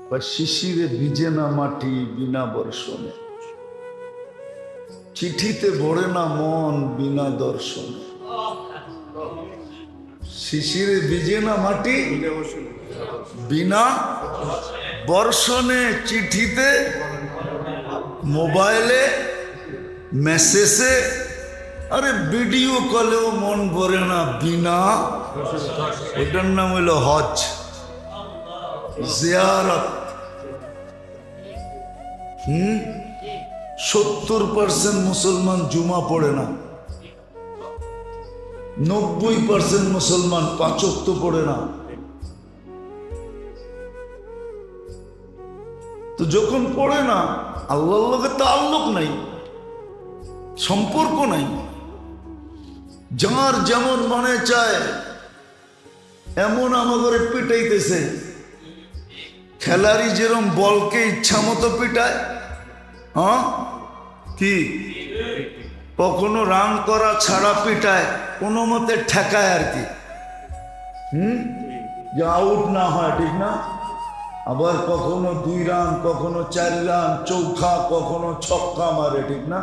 বা শিশিরে ভিজে না মাটি বিনা বর্ষণে, চিঠিতে ভরে না মন বিনা দর্শনে। শিশিরে ভিজে না মাটি বিনা বর্ষণে, চিঠিতে মোবাইলে মেসেজে, আরে ভিডিও কলেও মন ভরে না বিনা। ওটার নাম হইল হজ, জিয়ারত। 70% মুসলমান জুমা পড়ে না, 90% মুসলমান 5 ওয়াক্ত পড়ে না। তো যখন পড়ে না, আল্লাহর লগে তাআল্লুক নাই, সম্পর্ক নাই। যার যেমন মনে চায় এমন আমাদের পিটাইতেছে। খেলারি যেরকম বলকে ইচ্ছা মতো পিটায়, হ্যাঁ কি কখনো রান করা ছাড়া পিটায়, কোনো মতে ঠেকায় আর কি, যে আউট না হয়, ঠিক না? আবার কখনো 2 রান, কখনো 4 রান, চৌখা, কখনো ছক্কা মারে, ঠিক না?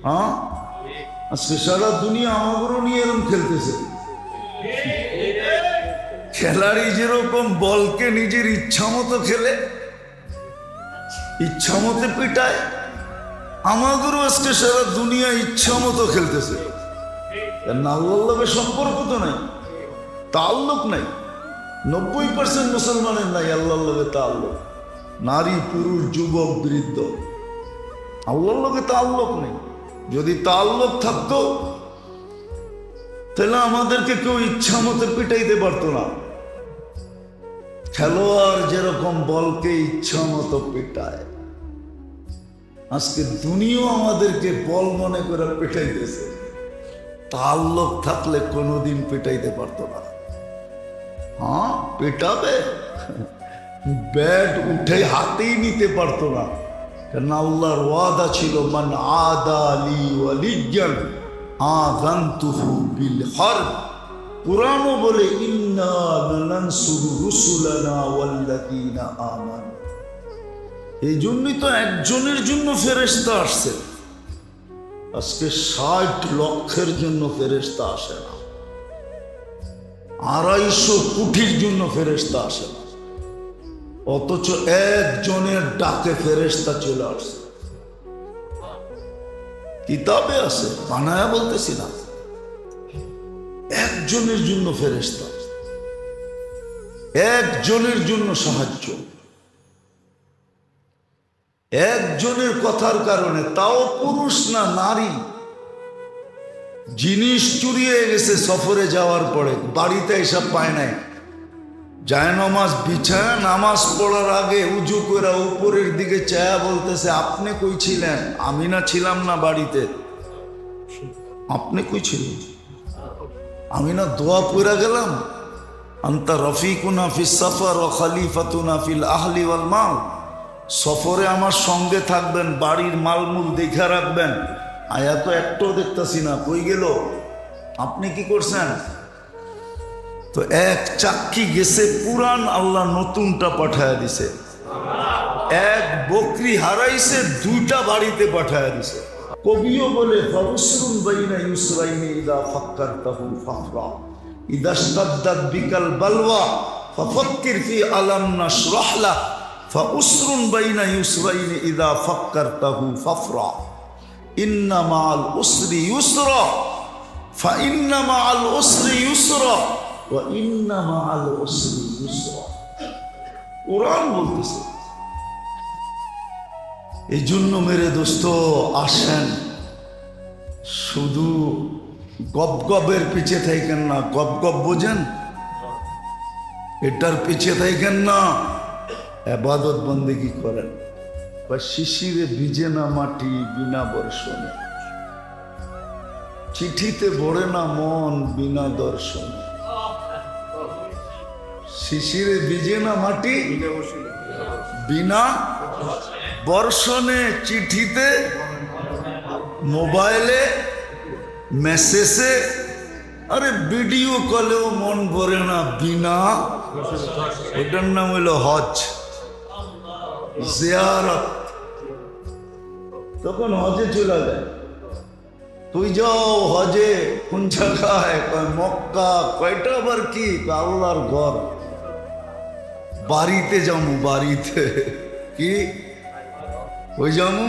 হ্যাঁ, আজকে সারা দুনিয়া আমাদেরও নিয়ে এরকম খেলতেছে। খেলাড়ি যেরকম বলকে নিজের ইচ্ছা মতো খেলে, ইচ্ছা মতো পিটায়, আমাদেরও আজকে সারা দুনিয়া ইচ্ছা মতো খেলতেছে। আল্লাহর লগে সম্পর্ক তো নাই, তাআল্লুক নাই। 90% মুসলমানের নাই আল্লাহর লগে তাআল্লুক। নারী, পুরুষ, যুবক, বৃদ্ধ, আল্লাহর লগে তাআল্লুক নেই। যদি তাআল্লুক থাকতো তাহলে আমাদেরকে কেউ ইচ্ছা মতো পিটাইতে পারতো না। খেলোয়াড় যেরকম বলকে ইচ্ছা মতো পিটায়, আজকে দুনিয়াও আমাদেরকে বল মনে করে পিটাইতেছে। তাআল্লুক থাকলে কোনোদিন পিটাইতে পারতো না। হ্যাঁ, পিটাবে, ব্যাট উঠে হাতেই নিতে পারতো না। কারণ আল্লাহর ওয়াদা ছিল, মান আদা লি ওয়ালিয়ান আযানতুহু বিল হারব। কুরআনও বলে, ইন্না লানানসুরু রুসুলানা ওয়াল্লাযীনা আমানু। এই জন্যই তো একজনের জন্য ফেরেশতা আসছে, আজকে 60 লক্ষের জন্য ফেরেশতা আসে না, 250 কোটির জন্য ফেরেশতা আসে না। অথচ একজনের ডাকে ফেরেশতা চলে আসছে। কিতাবে আছে, বানায়া বলতেছি না। একজনের জন্য ফেরেশতা, একজনের জন্য সাহায্য, একজনের কথার কারণে, তাও পুরুষ না নারী। জিনিস চুরি হয়ে গেছে সফরে যাওয়ার পরে, বাড়িতে এসব পায় নাই, জায়নামাজ বিছায়া নামাজ পড়ার আগে উজু করে উপরের দিকে চায়া বলতেছে, আপনি কই ছিলেন? আমি না ছিলাম না বাড়িতে। আপনি কই ছিলেন? আমি না দোয়া পড়া গেলাম, আনতা রফিকুনা ফিস সফর ওয়া খলিফাতুনা ফিল আহলি ওয়াল মাল। সফরে আমার সঙ্গে থাকবেন, বাড়ির মালমূল দেখে রাখবেন। আয়া তো একটাও দেখতেছি না, কই গেল? আপনি কি করছেন? তো এক চাক্কি গেছে পুরান, আল্লাহ নতুনটা পাঠায়া দিছে। এক বকরি হারাইছে, 2টা বাড়িতে পাঠায়া দিছে। কবিও বলে, ফাউসরুন বাইনা ইউসরাইনি ইদা ফাক্কারতাহু ফাফরা, ইদা ইশতাদ্দাত বিকাল বালওয়া ফাফাক্কির ফি আলাম নাশরাহ লাক, ফাউসরুন বাইনা ইউসরাইনি ইদা ফাক্কারতাহু ফাফরা, ইন্না মাআল উসরি ইউসরা, ফাইন্না মাআল উসরি ইউসরা, ওয়া ইন্না মাআল উসরি ইউসরা। কুরআন বলতেছে। এই জন্য মেরে দোস্ত, আসেন, শুধু গপগপের পিছে থাকেন না। গপগপ বোঝেন? এটার পিছে থাকেন না, ইবাদত বন্দেগী করেন। বা শিশিরে ভিজে না মাটি বিনা বর্ষণে, চিঠিতে ভরে না মন বিনা দর্শনে। শিশিরে ভিজে না মাটি বিনা বর্ষণে, চিঠিতে মোবাইলে মেসেজে, আরে ভিডিও কলেও মন ভরে না বিনা। ওটার নাম হইল হজ, জিয়ারত। তখন হজে চলে যায়। তুই যাও হজে কোন জায়গায়? কয় মক্কা। কয়টা আবার কি? আল্লাহর ঘর। বাড়িতে যাবো, বাড়িতে। কি ওই যাবো?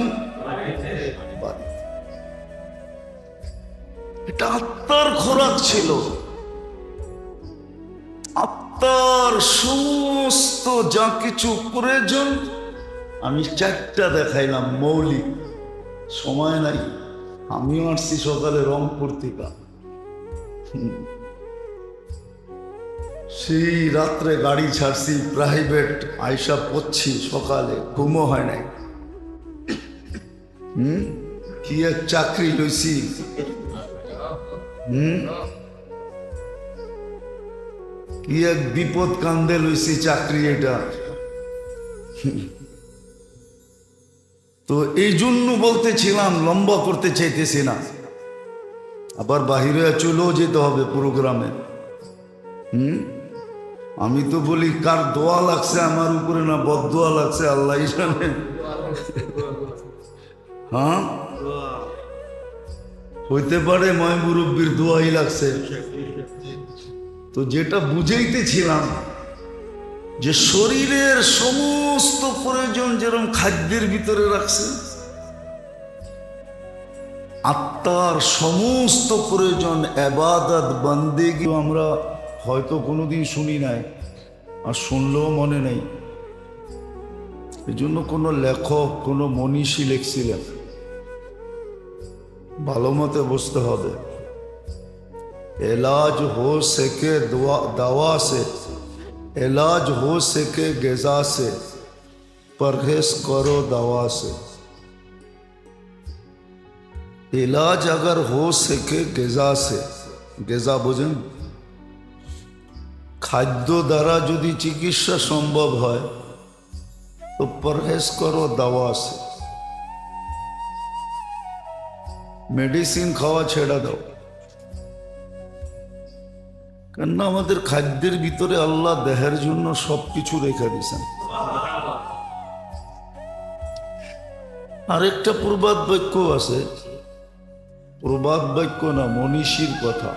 এটা আত্মার খোরাক ছিল। আত্মার সমস্ত যা কিছু প্রয়োজন আমি চারটা দেখাইলাম মৌলিক। সময় নাই, আমিও আসছি সকালে রংপুর থেকে। সেই রাত্রে গাড়ি ছাড়ছি প্রাইভেট, আয়সা পড়ছি সকালে, ঘুমও হয় নাই। কি এক চাকরি লইছি। কি এক বিপদ কান্দে লইছি চাকরি এটা। তো এই জন্য বলতেছিলাম, লম্বা করতে চাইতেছি না। আবার বাহিরে চলেও যেতে হবে প্রোগ্রামে। আমি তো বলি কার দোয়া লাগছে আমার উপরে, না বদদোয়া লাগছে আল্লাহ জানে। হ্যাঁ, হইতে পারে ময় মুরব্বীর দোয়াই লাগছে। তো যেটা বুঝাইতেছিলাম যে শরীরের সমস্ত প্রয়োজন যেরকম খাদ্যের ভিতরে রাখছে, আত্মার সমস্ত প্রয়োজন ইবাদত বন্দেগী আমরা হয়তো কোনোদিন শুনি নাই, আর শুনলেও মনে নেই। এই জন্য কোনো লেখক, কোনো মনীষী লিখছিলেন, ভালো মতে বুঝতে হবে। इलाज हो सके दवा से, इलाज हो सके ग़िज़ा से, परहेज करो दवा से। इलाज अगर हो सके ग़िज़ा से, ग़िज़ा बुझें? खाद्य द्वारा यदि चिकित्सा सम्भव है तो परहेज करो दवा से। मेडिसिन खावा छेड़ा दो। কেননা আমাদের খাদ্যের ভিতরে আল্লাহ দেহের জন্য সবকিছু রেখে দিয়েছেন। আরেকটা প্রবাদ বাক্য আছে, প্রবাদ বাক্য না, মনীষীর কথা,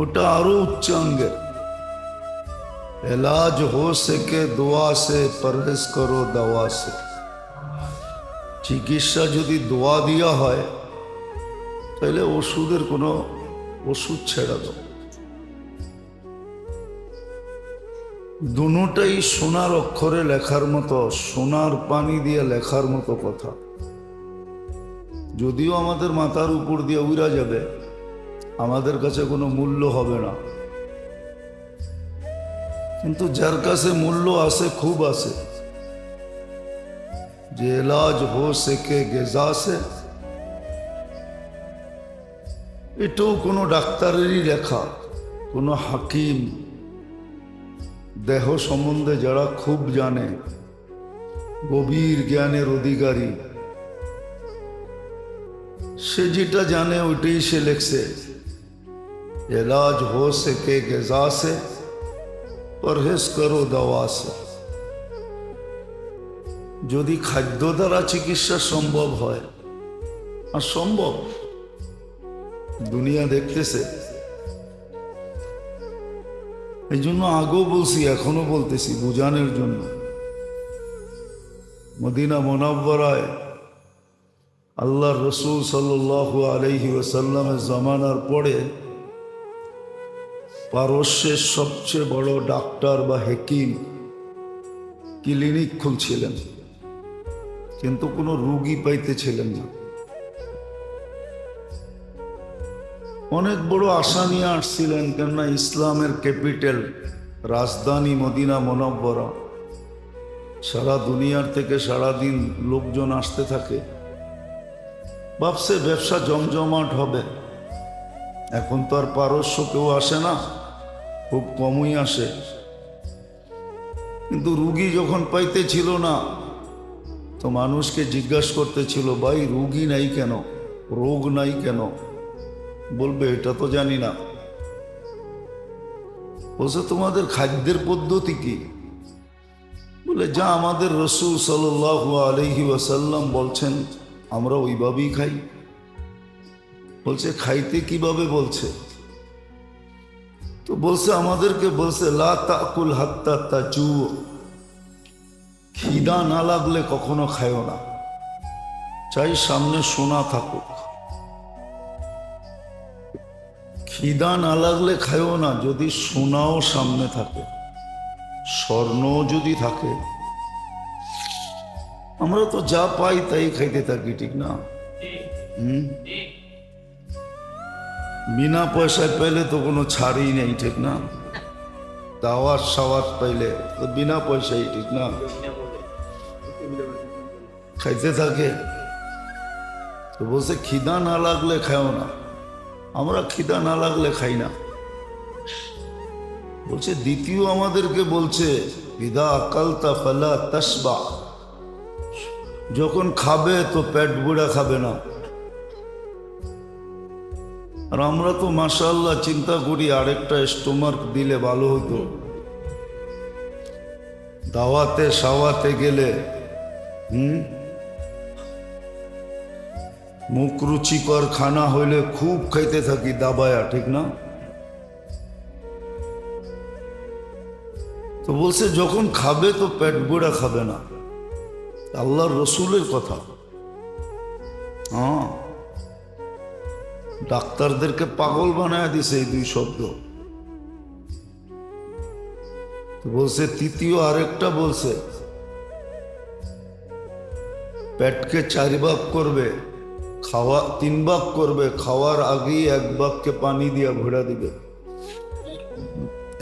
ওটা আরো উচ্চাঙ্গের। এলাজ হো সকে দোয়া সে, পরহেজ করো দাওয়া সে। চিকিৎসা যদি দোয়া দিয়া হয় তাহলে ওষুধের কোনো ওষুধ ছেড়া দাও। দুটোটাই সোনার অক্ষরে লেখার মতো, সোনার পানি দিয়ে লেখার মতো কথা। যদিও আমাদের মাথার উপর দিয়ে উড়া যাবে, আমাদের কাছে কোনো মূল্য হবে না, কিন্তু যার কাছে মূল্য আছে, খুব আছে, যে এলাজ হো সকে গেজা সে, এটাও কোনো ডাক্তারেরই লেখা। কোনো হাকিম, দেহ সম্বন্ধে যারা খুব জানে, গভীর জ্ঞানের অধিকারী, সে যেটা জানে ওইটাই সে লেখছে। এলাজ হো সকে গেজা সে, পরহেজ করো দাওয়া সে। যদি খাদ্য দ্বারা চিকিৎসা সম্ভব হয়, আর সম্ভব, দুনিয়া দেখতেছে। এই জন্য আগেও বলছি, এখনো বলতেছি বুঝানোর জন্য। মদিনা মুনাওয়ারায় আল্লাহর রসুল সাল্লাল্লাহু আলাইহি ওয়াসাল্লামের জামানার পরে পারস্যের সবচেয়ে বড় ডাক্তার বা হেকিম ক্লিনিক খুলছিলেন, কিন্তু কোনো রুগী পাইতেছিলেন না। অনেক বড় আশা নিয়ে আসছিলেন, কেননা ইসলামের ক্যাপিটাল, রাজধানী মদিনা মুনাওয়ারা। সারা দুনিয়ার থেকে সারাদিন লোকজন আসতে থাকে। ভাবছে ব্যবসা জমজমাট হবে। এখন তো আর পারস্য কেউ আসে না, খুব কমই আসে। কিন্তু রুগী যখন পাইতেছিল না, তো মানুষকে জিজ্ঞাসা করতেছিল, ভাই রুগী নাই কেন, রোগ নাই কেন? বলবে এটা তো জানি না। বলছে তোমাদের খাদ্যের পদ্ধতি কি? বলে যা আমাদের রসুল সাল্লাল্লাহু আলাইহি ওয়াসাল্লাম বলছেন আমরা ওইভাবেই খাই। বলছে খাইতে কিভাবে বলছে? তো বলছে আমাদেরকে বলছে লা তাকুল হাত্তা তাজু, খিদা না লাগলে কখনো খায়ও না, চাই সামনে সোনা থাকুক। খিদা না লাগলে খায়ও না যদি সোনাও সামনে থাকে, স্বর্ণও যদি থাকে। আমরা তো যা পাই তাই খাইতে থাকি, ঠিক না? বিনা পয়সায় পাইলে তো কোনো ছাড়ই নেই, ঠিক না? দাওয়াত সাওয়াত পাইলে তো বিনা পয়সাই, ঠিক না? খাইতে থাকে। তো বলছে খিদা না লাগলে খাও না। আমরা খিদা না লাগলে খাই না। বলছে দ্বিতীয় আমাদেরকে বলছে ইদা আকালতা ফালা তাশবা, যখন খাবে তো পেট বুড়া খাবে না। আর আমরা তো মাশাআল্লাহ চিন্তা করি আরেকটা স্টোমাক দিলে ভালো হতো। দাওয়াতে সাওয়াতে গেলে মুখ রুচিকর খানা হইলে খুব খাইতে থাকি দাবায়া, ঠিক না? তো বলছে যখন খাবে তো পেট বুড়া খাবে না। আল্লাহর রসুলের কথা। হ্যাঁ, ডাক্তারদেরকে পাগল বানায় দিছে এই দুই শব্দ। তো বলছে তৃতীয় আরেকটা বলছে পেটকে 4 ভাগ করবে, খাওয়া 3 ভাগ করবে, খাওয়ার আগেই 1 ভাগকে পানি দিয়া ভরা দিবে,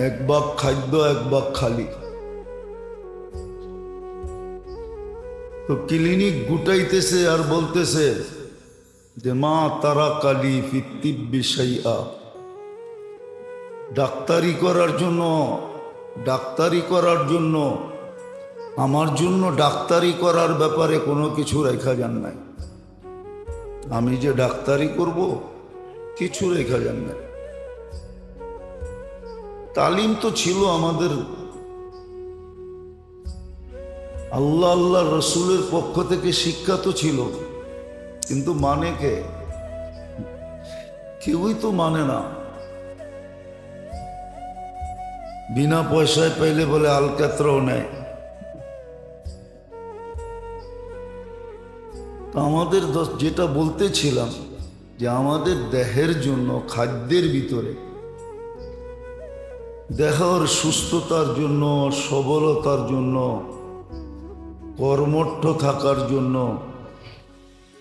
1 ভাগ খাদ্য 1 ভাগ খালি। তো ক্লিনিক গুটাইতেছে আর বলতেছে যে মা তারা কালি ফিত্তিব্বি শাইআ, ডাক্তারি করার জন্য আমার জন্য ডাক্তারি করার ব্যাপারে কোনো কিছু রেখা যান নাই। আমি যে ডাক্তারি করব কিছু রেখা যান নাই। তালিম তো ছিল আমাদের আল্লাহ রসুলের পক্ষ থেকে, শিক্ষা তো ছিল, কিন্তু মানে কে? কেউই তো মানে না। বিনা পয়সায় পাইলে বলে আলকাতরাও নেয়। আমাদের যেটা বলতেছিলাম যে আমাদের দেহের জন্য খাদ্যের ভিতরে দেহের সুস্থতার জন্য, সবলতার জন্য, কর্মঠ থাকার জন্য,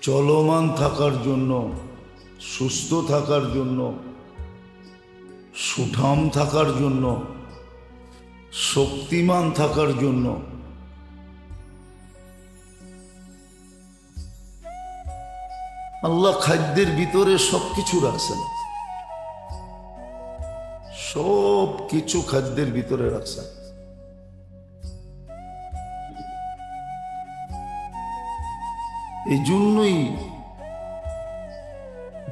চলমান থাকার জন্য, সুস্থ থাকার জন্য, সুঠাম থাকার জন্য, শক্তিমান থাকার জন্য আল্লাহ খাদ্যের ভিতরে সবকিছু রাখছেন। সব কিছু খাদ্যের ভিতরে রাখছেন। এই জন্যই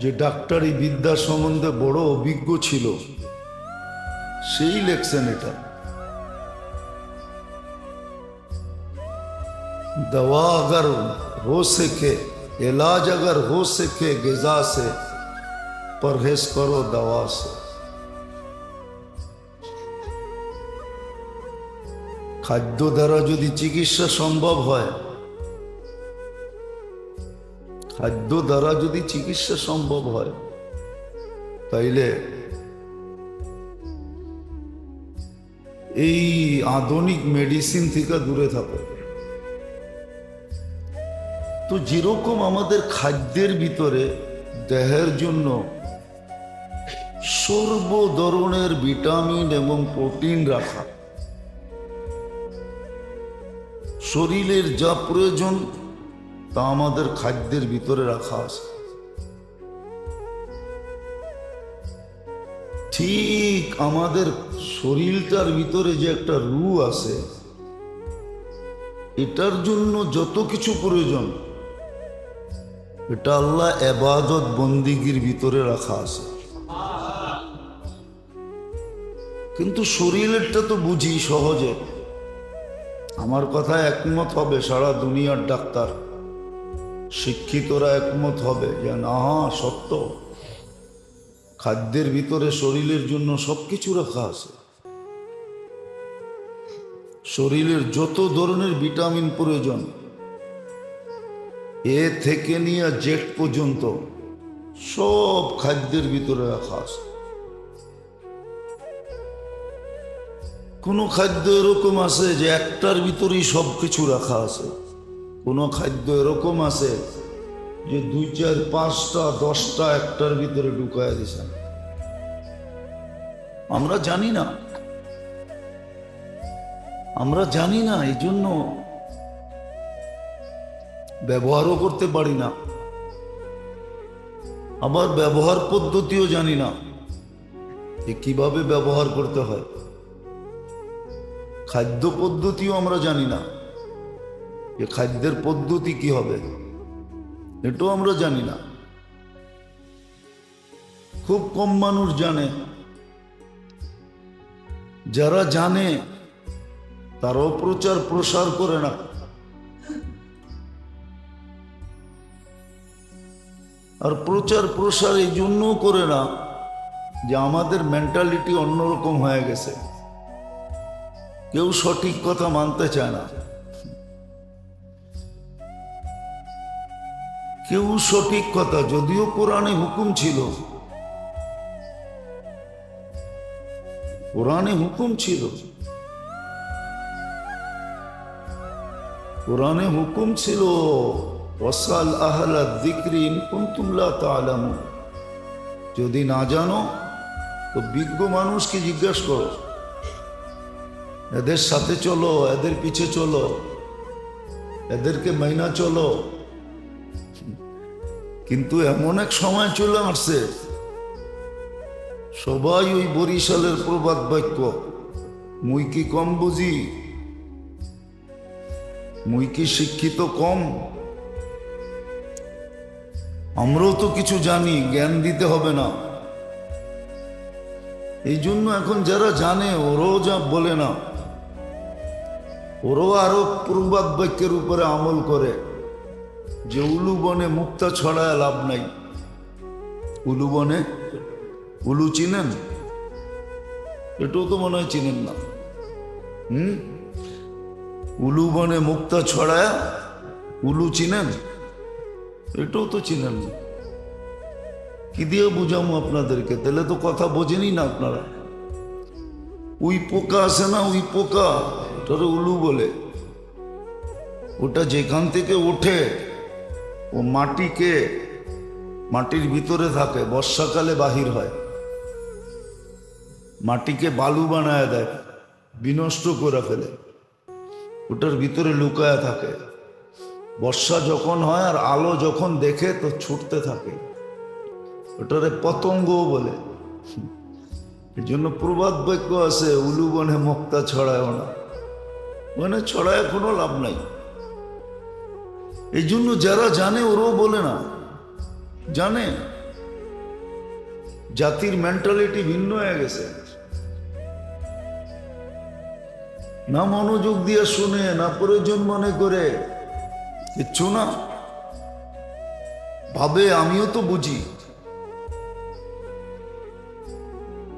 যে ডাক্তারি বিদ্যা সম্বন্ধে বড় অভিজ্ঞ ছিল সেই লেখছেন এটা। दवा अगर हो सके, इलाज अगर हो सके ग़िज़ा से, परहेज करो दवा से। খাদ্য দ্বারা যদি চিকিৎসা সম্ভব হয়, খাদ্য দ্বারা যদি চিকিৎসা সম্ভব হয়, তাইলে এই আধুনিক মেডিসিন থেকে দূরে থাকো। তো যেরকম আমাদের খাদ্যের ভিতরে দেহের জন্য সর্ব ধরনের ভিটামিন এবং প্রোটিন রাখা, শরীরের যা প্রয়োজন তা আমাদের খাদ্যের ভিতরে রাখা আছে। ঠিক আমাদের শরীরটার ভিতরে যে একটা রূহ আছে, এটার জন্য যত কিছু প্রয়োজন এটা আল্লাহ ইবাদত বন্দিগির ভিতরে রাখা আছে। কিন্তু শরীরেরটা তো বুঝি সহজে, আমার কথায় একমত হবে সারা দুনিয়ার ডাক্তার, শিক্ষিতরা একমত হবে যে না, সত্য। খাদ্যের ভিতরে শরীরের জন্য সবকিছু রাখা আছে। শরীরের যত ধরনের ভিটামিন প্রয়োজন, এ থেকে নিয়ে জেট পর্যন্ত সব খাদ্যের ভিতরে রাখা আছে। কোনো খাদ্য এরকম আছে যে একটার ভিতরেই সব কিছু রাখা আছে। কোনো খাদ্য এরকম আছে যে 2, 4, 5টা 10টা একটার ভিতরে ঢুকায় দিয়েছেন। আমরা জানি না, আমরা জানি না, এই জন্য ব্যবহারও করতে পারি না। আবার ব্যবহার পদ্ধতিও জানি না যে কিভাবে ব্যবহার করতে হয়। খাদ্য পদ্ধতিও আমরা জানি না যে খাদ্যের পদ্ধতি কি হবে, এটাও আমরা জানি না। খুব কম মানুষ জানে। যারা জানে তারাও প্রচার প্রসার করে না। আর প্রচার প্রসার এই জন্য করে না যে আমাদের মেন্টালিটি অন্যরকম হয়ে গেছে। কেউ সঠিক কথা মানতে চায় না, কেউ সঠিক কথা, যদিও কোরআনে হুকুম ছিল, কোরআনে হুকুম ছিল, কোরআনে হুকুম ছিল ওয়াসাল আহলা যিকরি ইন কুনতুম লা তা'লামুন। যদি না জানো তো বিজ্ঞ মানুষকে জিজ্ঞাসা করো, এদের সাথে চলো, এদের পিছে চলো, এদেরকে মাইনা চলো। কিন্তু এমন এক সময় চলে আসছে সবাই ওই বরিশালের প্রবাদ বাক্য, মুই কি কম বুঝি, মুই কি শিক্ষিত কম, আমরাও তো কিছু জানি, জ্ঞান দিতে হবে না। এই জন্য এখন যারা জানে ওরাও যা বলে না, ওরাও আরো প্রবাদ বাক্যের উপরে আমল করে যে উলু বনে মুক্তা ছড়ায় লাভ নাই। উলু বনে, উলু চিনেন? এটাও তো মনে হয় চিনেন না। উলু বনে মুক্তা ছড়ায়, উলু চিনেন? এটাও তো চিনেন না। কি দিয়ে বুঝামো আপনাদেরকে? তাহলে তো কথা বোঝেনি না আপনারা। উই পোকা আছে না, উই পোকা, ওটারে উলু বলে। ওটা যেখান থেকে ওঠে ও মাটির ভিতরে থাকে, বর্ষাকালে বাহির হয়, মাটিকে বালু বানায় দেয়, বিনষ্ট করে ফেলে, ওটার ভিতরে লুকায়া থাকে। বর্ষা যখন হয় আর আলো যখন দেখে তো ছুটতে থাকে, ওটারে পতঙ্গও বলে। এই জন্য প্রবাদ বাক্য আছে, উলু বনে মুক্তা ছড়ায় না, মানে ছড়ায় কোনো লাভ নাই। এই জন্য যারা জানে ওরাও বলে না, জানে। জাতির মেন্টালিটি ভিন্ন হয়ে গেছে। না মনোযোগ দিয়ে শুনে, না প্রয়োজন মনে করে, কিচ্ছু না, ভাবে আমিও তো বুঝি।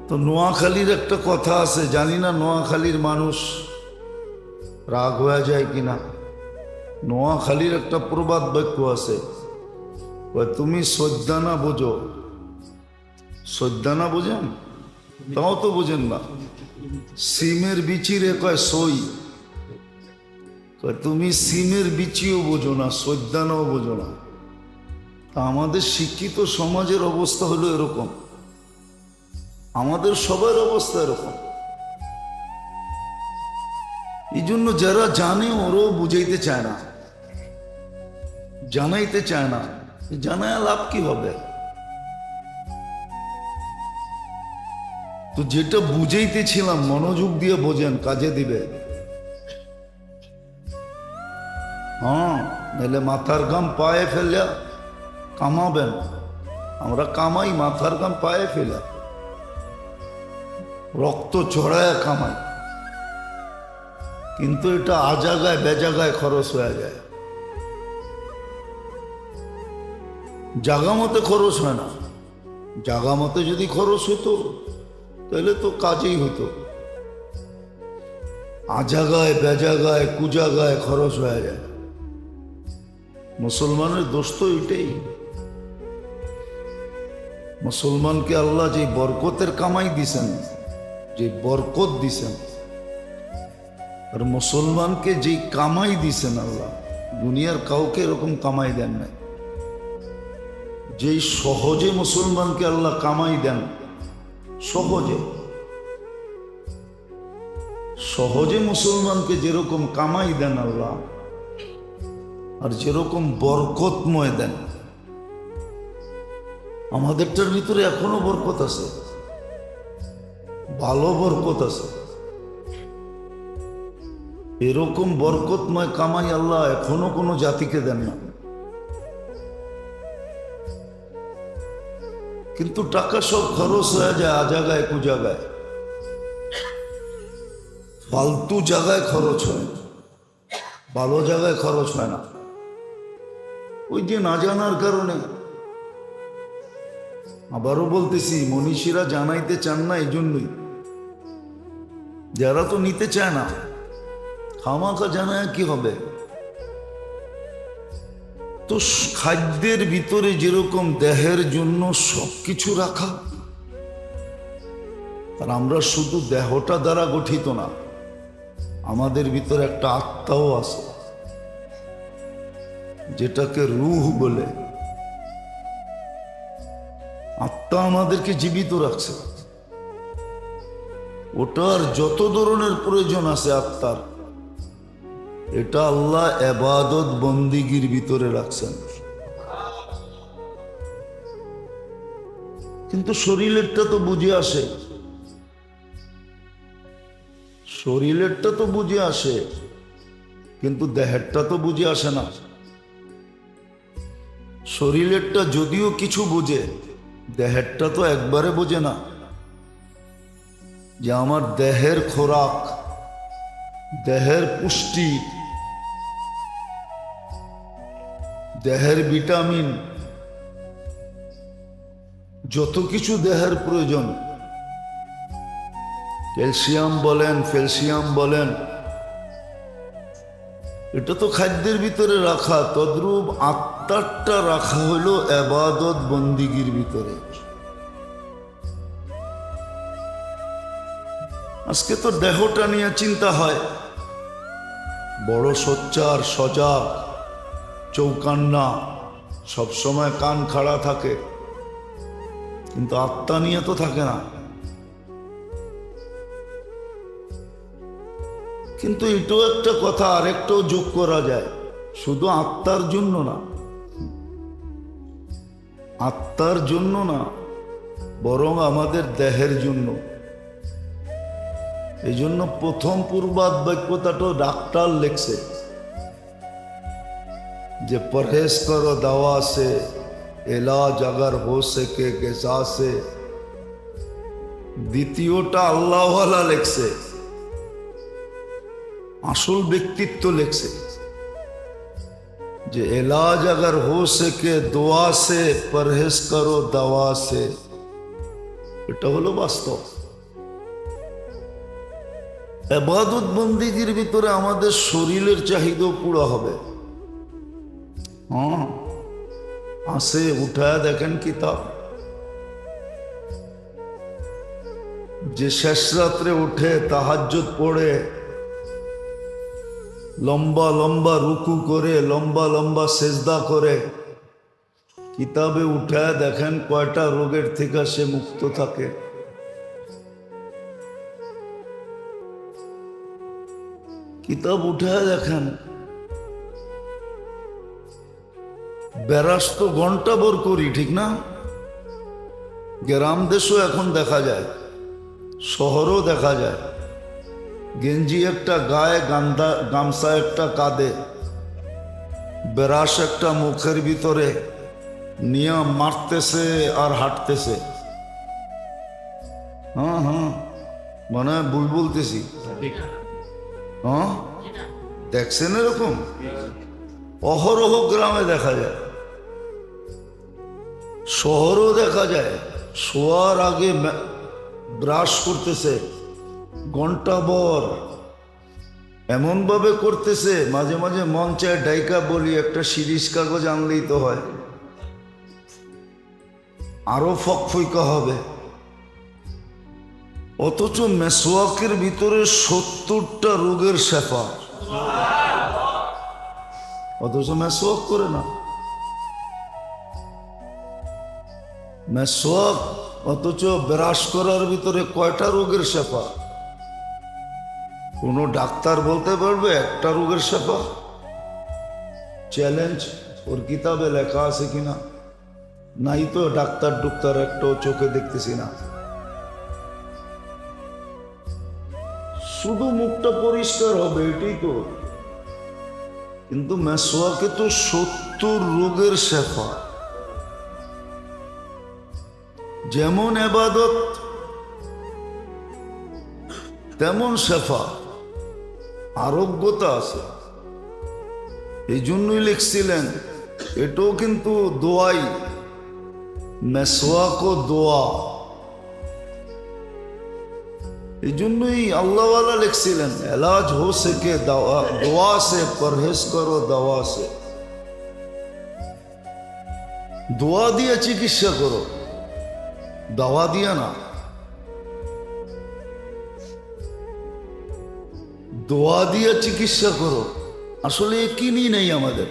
তো নোয়াখালীর একটা কথা আছে, জানি না নোয়াখালীর মানুষ রাগ হয়ে যায় কিনা। নোয়াখালীর একটা প্রবাদ বাক্য আছে, তুমি সজ্জানা বোঝো। সজ্জানা বোঝেন? তাও তো বোঝেন না। সিমের বিচিরে কয় সই, তুমি সিমের বিচিও বোঝো না, সজ্জানাও বোঝো না। তা আমাদের শিক্ষিত সমাজের অবস্থা হলো এরকম, আমাদের সবার অবস্থা এরকম। এই জন্য যারা জানে ওরাও বুঝাইতে চায় না, জানাইতে চায় না। জানায় লাভ কি হবে? তো যেটা বুঝাইতেছিলাম মনোযোগ দিয়ে বোঝেন, কাজে দিবে। হ্যাঁ, নাহলে মাথার ঘাম পায়ে ফেলে কামাবেন। আমরা কামাই মাথার ঘাম পায়ে ফেলে, রক্ত চড়ায় কামাই। কিন্তু এটা আজাগায় বেজাগায় খরচ হয়ে যায়, জাগা মতে খরচ হয় না। জাগা মতে যদি খরচ হতো তাহলে তো কাজেই হতো। আজাগায় বেজাগায় কুজাগায় খরচ হয়ে যায়। মুসলমানের দোষ তো এটাই। মুসলমানকে আল্লাহ যে বরকতের কামাই দিছেন, যে বরকত দিছেন, আর মুসলমানকে যে কামাই দিছেন আল্লাহ, দুনিয়ার কাউকে এরকম কামাই দেন নাই। যেই সহজে মুসলমানকে আল্লাহ কামাই দেন, সহজে সহজে মুসলমানকে যেরকম কামাই দেন আল্লাহ, আর যেরকম বরকতময় দেন, আমাদেরটার ভিতরে এখনো বরকত আছে, ভালো বরকত আছে। এরকম বরকতময় কামাই আল্লাহ এখনো কোনো জাতিকে দেন না। কিন্তু টাকা সব খরচ হয়ে যায় আজাগায় কুজাগায়, ফালতু জায়গায় খরচ হয়, ভালো জায়গায় খরচ হয় না। ওই যে না জানার কারণে। আবারও বলতেছি, মনীষীরা জানাইতে চান না, এই জন্যই। যারা তো নিতে চায় না, খামাখা জানায় কি হবে? তো খাদ্যের ভিতরে যেরকম দেহের জন্য সবকিছু রাখা, আর আমরা শুধু দেহটা দ্বারা গঠিত না, আমাদের ভিতরে একটা আত্মাও আছে, যেটাকে রূহ বলে। আত্মা আমাদেরকে জীবিত রাখছে। ওটার যত ধরনের প্রয়োজন আছে আত্মার, এটা আল্লাহ ইবাদত বন্দিগির ভিতরে রাখছেন। কিন্তু শরীরেরটা তো বুঝে আসে, শরীরেরটা তো বুঝে আসে, কিন্তু দেহেরটা তো বুঝে আসে না। শরীরেরটা যদিও কিছু বোঝে, দেহেরটা তো একবারে বোঝে না। যে আমার দেহের খোরাক, দেহের পুষ্টি, দেহের ভিটামিন, যত কিছু দেহের প্রয়োজন, ক্যালসিয়াম বলেন, ফ্যালসিয়াম বলেন, এটা তো খাদ্যের ভিতরে রাখা। তদ্রূপ আত্মারটা রাখা হলো ইবাদত বন্দিগির ভিতরে। আজকে তো দেহটা নিয়ে চিন্তা হয়, বড় সোচ্চার, সজাগ, চৌকান্না, সবসময় কান খাড়া থাকে, কিন্তু আত্মা নিয়ে তো থাকে না। কিন্তু এটাও একটা কথা, আরেকটাও যোগ করা যায়, শুধু আত্মার জন্য না, আত্মার জন্য না, বরং আমাদের দেহের জন্য। এই জন্য প্রথম পূর্বাদ বাক্যটাও ডাক্তার লেখছে যে পরহেজ করো দাওয়া সে, এলাজ अगर हो सके গিজা সে। দ্বিতীয়টা আল্লাহওয়ালা লেখছে, আসল ব্যক্তিত্ব লেখছে যে এলাজ अगर हो सके দোয়া সে, পরহেজ করো দাওয়া সে। এটা হলো বাস্তব। ইবাদত বন্দিগির ভিতরে আমাদের শরীরের চাহিদা পুরো হবে। হ্যাঁ, আসে, উঠায় দেখেন কিতাব, যে শেষ রাত্রে উঠে তাহাজ্জুদ পড়ে, লম্বা লম্বা রুকু করে, লম্বা লম্বা সেজদা করে, কিতাবে উঠায় দেখেন কয়টা রোগের থেকে সে মুক্ত থাকে। কিতাব উঠায় দেখেন, বেরাস তো ঘন্টা ভর করি, ঠিক না? গ্রাম দেশও এখন দেখা যায়, শহরও দেখা যায়। গেঞ্জি একটা গায়ে, গামছা একটা কাঁধে, বেরাস একটা মুখের ভিতরে নিয়ে মারতেছে আর হাঁটতেছে। হ্যাঁ হ্যাঁ, মানে ভুল বলতেছি? হ্যাঁ, দেখছেন এরকম অহরহ গ্রামে দেখা যায়, শহরও দেখা যায়। শোয়ার আগে ব্রাশ করতেছে ঘন্টাভর, এমন ভাবে করতেছে মাঝে মাঝে মন চায় ডাইকা বলি একটা সিরিজ কাগজ আনলেই তো হয়, আরো ফকফইকা হবে। অথচ মেসওয়াকের ভিতরে 70টা রোগের শেফা, অথচ মেসওয়াক করে না। মেসওয়াক অথচ ব্রাশ করার ভিতরে কয়টা রোগের শেফা? কোন ডাক্তার বলতে পারবে একটা রোগের শেফা? চ্যালেঞ্জ, ওর কিতাবে লেখা আছে কিনা? নাই তো, ডাক্তার একটাও চোখে দেখতেছি না। শুধু মুখটা পরিষ্কার হবে এটাই তো, কিন্তু মেসওয়াকে তো 70 রোগের শেফা। যেমন ইবাদত তেমন শেফা, আরোগ্যতা আছে। এই জন্যই লিখছিলেন এটাও কিন্তু দোয়াই, মেসওয়াকও দোয়া। এই জন্যই আল্লাহওয়ালা লিখছিলেন এলাজ হো সকে দোয়া সে, পরহেজ করো দাওয়া সে। দোয়া দিয়ে চিকিৎসা করো, দাওয়া দিয়ে না। দোয়া দিয়ে চিকিৎসা করো। আসলে একিনই নেই আমাদের,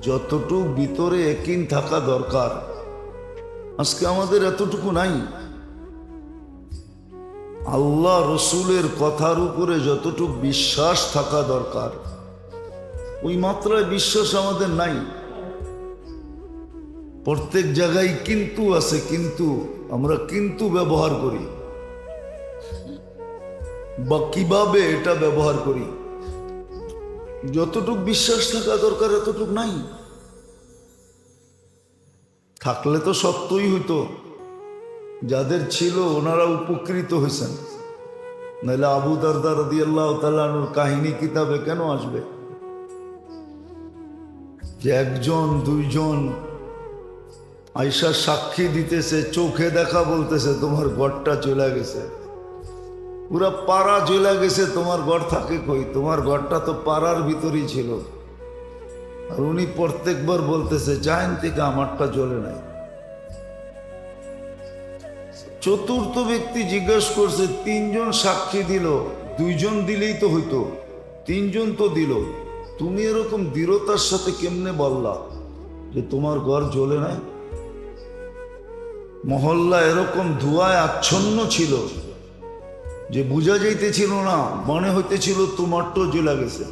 যতটুকু ভিতরে একিন থাকা দরকার আজকে আমাদের এতটুকু নাই। আল্লাহ রসুলের কথার উপরে যতটুকু বিশ্বাস থাকা দরকার ওই মাত্রায় বিশ্বাস আমাদের নাই। প্রত্যেক জায়গায় কিন্তু আছে, কিন্তু আমরা কিন্তু ব্যবহার করি, বা কিভাবে এটা ব্যবহার করি, যতটুক বিশ্বাস থাকা দরকার এতটুক নাই। থাকলে তো সত্যই হইতো, যাদের ছিল ওনারা উপকৃত হয়েছেন, নাহলে আবু দারদা রাদিয়াল্লাহু তাআলা আনহুর কাহিনী কিতাবে কেন আসবে যে একজন দুইজন আয়েশা সাক্ষী দিতেছে, চোখে দেখা বলতেছে তোমার ঘরটা চলে গেছে, পুরা পাড়া চলে গেছে, তোমার ঘর থাকে কই? তোমার ঘরটা তো পাড়ার ভিতরেই ছিল। আর উনি প্রত্যেকবার বলতেছে জাইন থেকে আমারটা জ্বলে নাই। চতুর্থ ব্যক্তি জিজ্ঞেস করছে, 3 জন সাক্ষী দিল, 2 জন দিলেই তো হইতো, 3 জন তো দিল, তুমি এরকম দৃঢ়তার সাথে কেমনে বললা যে তোমার ঘর জ্বলে নাই? মহল্লা এরকম ধোঁয়ায় আচ্ছন্ন ছিল যে বোঝা যাইতেছিল না, মনে হইতেছিল তোমারটাও জ্বলে গেছে।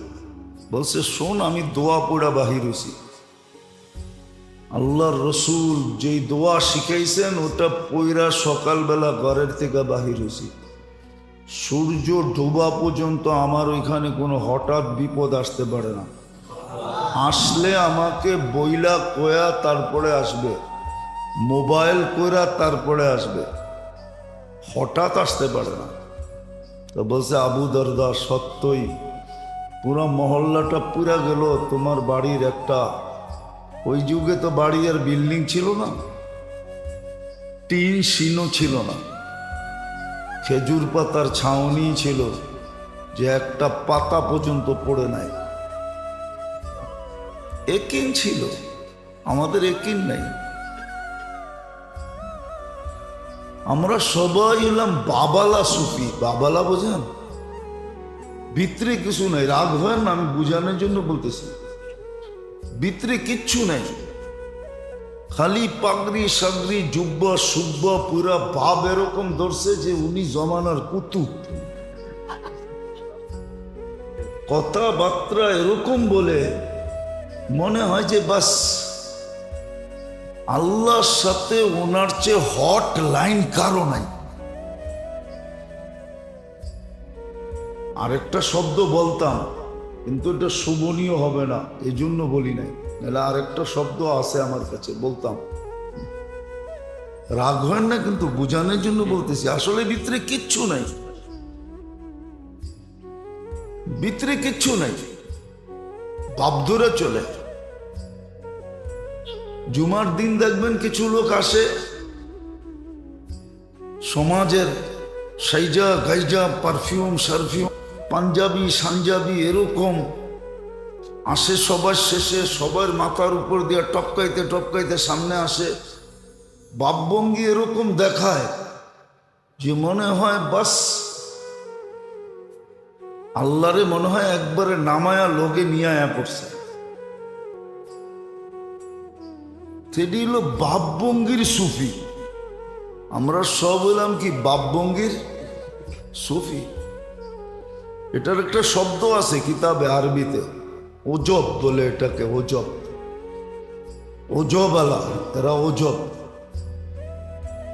বলছে শোন, আমি দোয়া পড়া বাহির হইছি। আল্লাহর রসুল যেই দোয়া শিখাইছেন ওটা পইরা সকালবেলা ঘরের থেকে বাহির হইছি। সূর্য ডোবা পর্যন্ত আমার ওইখানে কোনো হঠাৎ বিপদ আসতে পারে না। আসলে আমাকে বইলা কয়া তারপরে আসবে, মোবাইল কইরা তারপরে আসবে, হঠাৎ আসতে পারে না। তো বলছে আবু দারদা সত্যই পুরো মহল্লাটা পুরা গেল, তোমার বাড়ির একটা, ওই যুগে তো বাড়ি আর বিল্ডিং ছিল না, টিন শিনও ছিল না, খেজুর পাতার ছাউনি ছিল যে একটা পাতা পর্যন্ত পড়ে নাই। একিন ছিল, আমাদের একিন নাই। আমরা সবাই হলাম বাবালা সুফি। বাবালা বোঝেন? ভিতরে কিছু নাই, রাগ হয় না, আমি বুঝানোর জন্য বলতেছি, ভিতরে কিচ্ছু নাই, খালি পাগড়ি সাগড়ি জুব্বা সুব্বা পুরা ভাব এরকম ধরছে যে উনি জমানার কুতুব। কথাবার্তা এরকম বলে মনে হয় যে বাস আল্লাহর সাথে ওনার চেয়ে হট লাইন কারো নাই। আরেকটা শব্দ বলতাম কিন্তু এটা শোভনীয় হবে না, এই জন্য বলি নাই, নাহলে আরেকটা শব্দ আছে আমার কাছে বলতাম। রাগ হয় না, কিন্তু বোঝানোর জন্য বলতেছি, আসলে ভিতরে কিচ্ছু নাই। ভিতরে কিচ্ছু নাই, ভাব ধরে চলে। জুমার দিন দেখবেন কিছু লোক আসে সমাজের সাইজা গাইজা পারফিউম সারফিউম পাঞ্জাবি সাঞ্জাবি এরকম আসে, সবার শেষে সবার মাথার উপর দিয়ে টপকাইতে টপকাইতে সামনে আসে, ভাবভঙ্গি এরকম দেখায় যে মনে হয় বাস আল্লাহরে মনে হয় একবারে নামায়া লোকে নিয়ে আয়া পড়ছে। সেটি হলো ভাবভঙ্গির সুফি। আমরা সব হলাম কি ভাবভঙ্গির সুফি। এটার একটা শব্দ আছে কিতাবে আরবিতে, ওজব বলে এটাকে, ওজব, ওজব আলা, এরা ওজব।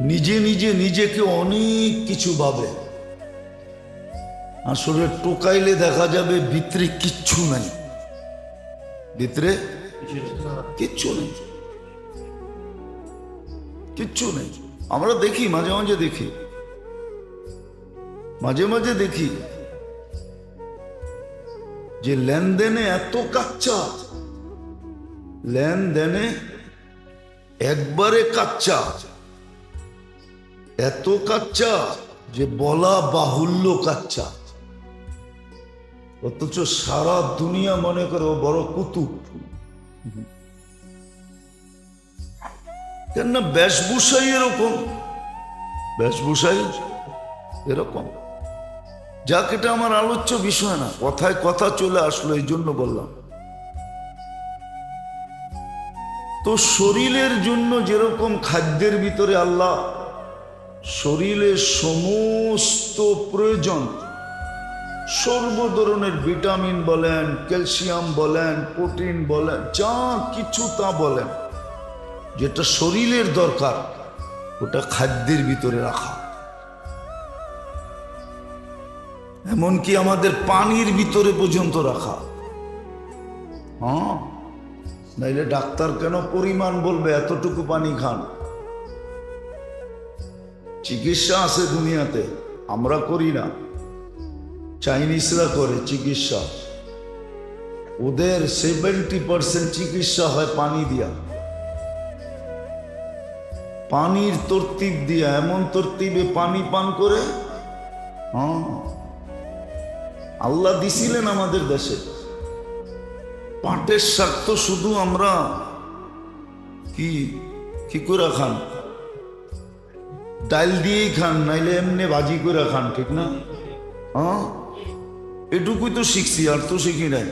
নিজে নিজে নিজেকে অনেক কিছু ভাবে, আসলে টোকাইলে দেখা যাবে ভিতরে কিচ্ছু নাই, ভিতরে কিচ্ছু নেই, কিচ্ছু নেই। আমরা দেখি মাঝে মাঝে দেখি, মাঝে মাঝে দেখি যে লেনদেনে এত কাচ্চা, লেনদেনে একবারে কাচ্চা, এত কাচ্চা যে বলা বাহুল্য কাচ্চা, অথচ সারা দুনিয়া মনে করে ও বড় কুতুব। কেননা বেশভূষাই এরকম, বেশভূষাই এরকম। যাক, এটা আমার আলোচ্য বিষয় না, কথায় কথা চলে আসলো এই জন্য বললাম। তো শরীরের জন্য যেরকম খাদ্যের ভিতরে আল্লাহ শরীরের সমস্ত প্রয়োজন, সর্ব ধরনের ভিটামিন বলেন, ক্যালসিয়াম বলেন, প্রোটিন বলেন, যা কিছু তা বলেন, যেটা শরীরের দরকার ওটা খাদ্যের ভিতরে রাখা। এমনকি আমাদের পানির ভিতরে পর্যন্ত রাখা। হ্যাঁ, নাইলে ডাক্তার কেন পরিমাণ বলবে এতটুকু পানি খান? চিকিৎসা আছে দুনিয়াতে, আমরা করি না, চাইনিজরা করে চিকিৎসা। ওদের 70% চিকিৎসা হয় পানি দিয়া, পানির তরতিব দিয়া, এমন তরতিবে পানি পান করে। হ্যাঁ, আল্লাহ দিছিলেন আমাদের দেশে পাটের শাক, তো শুধু আমরা কি কি করে খান, ডাল দিয়েই খান, নাইলে এমনি ভাজি করে খান, ঠিক না? হ্যাঁ, এটুকুই তো শিখছি, আর তো শিখি নাই।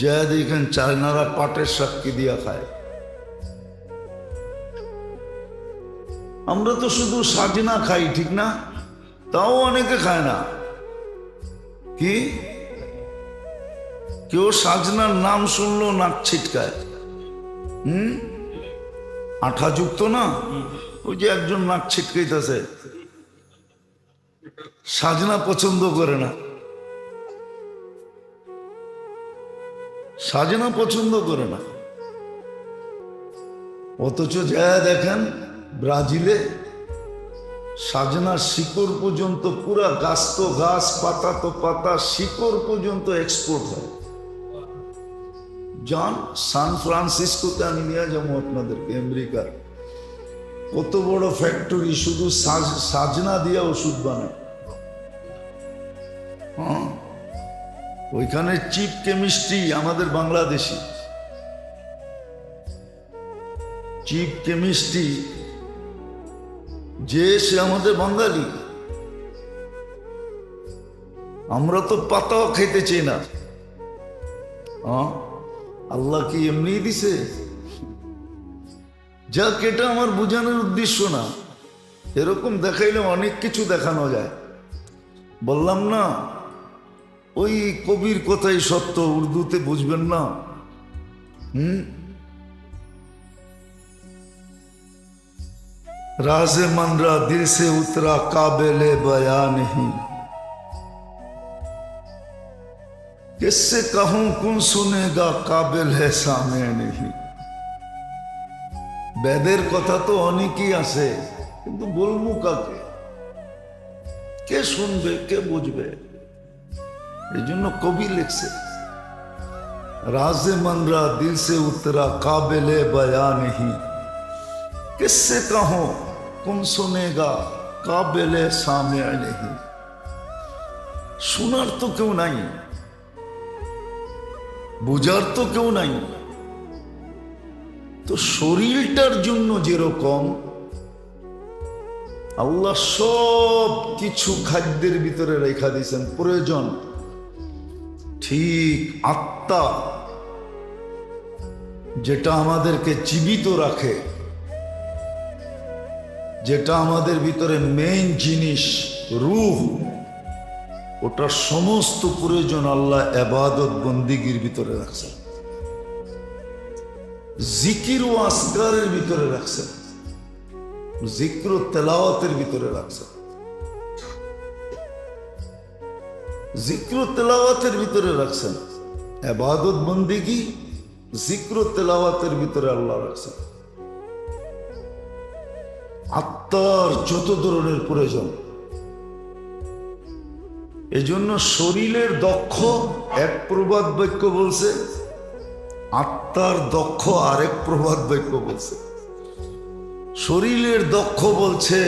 যা দেখেন চায়নারা পাটের শাক কি দিয়া খায়, আমরা তো শুধু সাজনা খাই, ঠিক না? তাও অনেকে খায় না। কি কেউ সাজনার নাম শুনলো নাক ছিটকায়। আঠা যুক্ত না, ওই যে একজন নাক ছিটকাইতেছে, সাজনা পছন্দ করে না, সাজনা পছন্দ করে না। অথচ যা দেখেন ব্রাজিলে সাজনার শিকড় পর্যন্ত, পুরা গাছ তো গাছ, পাতা তো পাতা, শিকড় পর্যন্ত এক্সপোর্ট হয়। যান সান ফ্রান্সিসকোতে, আমি নিয়ে যাবো আপনাদেরকে, আমেরিকার কত বড় ফ্যাক্টরি, শুধু সাজনা দিয়ে ওষুধ বানায়। হ্যাঁ, ওইখানে চিপ কেমিস্ট্রি আমাদের বাংলাদেশি, চিপ কেমিস্ট্রি যে সে আমাদের বাঙালি। আমরা তো পাতাও খাইতে চাই না। আল্লাহ কি এমনি দিছে? যাক, এটা আমার বোঝানোর উদ্দেশ্য না, এরকম দেখাইলে অনেক কিছু দেখানো যায়। বললাম না, ওই কবির কথাই সত্য, উর্দুতে বুঝবেন না। राज़े मनरा दिल से उतरा काबिले बया नहीं, किससे कहूं कौन सुनेगा काबिल है सामे नहीं। বেদের কথা তো অনেকই আছে, কিন্তু বলবো কাকে? কে শুনবে, কে বুঝবে? এই জন্য কবি লিখছে, রাজে মনরা দিল সে উতরা কাবিলে বয়া নেহি, কিসসে কাহো কোন শুনেগা কাবিলে সামিয়া নেহি। শোনার তো কেউ নাই, বোঝার তো কেউ নাই। তো শরীরটার জন্য যেরকম আল্লাহ সব কিছু খাদ্যের ভিতরে রেখা দিয়েছেন প্রয়োজন, ঠিক আত্মা যেটা আমাদেরকে জীবিত রাখে, যেটা আমাদের ভিতরে মেইন জিনিস রূহ, ওটার সমস্ত প্রয়োজন আল্লাহ ইবাদত বন্দিগির ভিতরে রাখছেন, জিকির ও আসকারের ভিতরে রাখছেন, জিক্র তেলাওয়াতের ভিতরে রাখছেন, জিক্র তেলাওয়াতের ভিতরে রাখছেন, ইবাদত বন্দিগি জিক্র তেলাওয়াতের ভিতরে আল্লাহ রাখছেন। আত্মার যত ধরনের প্রয়োজন, এজন্য শরীরের দক্ষ এক প্রবাদ বাক্য বলছে, আত্মার দক্ষ আরেক প্রবাদ বাক্য বলছে। শরীরের দক্ষ বলছে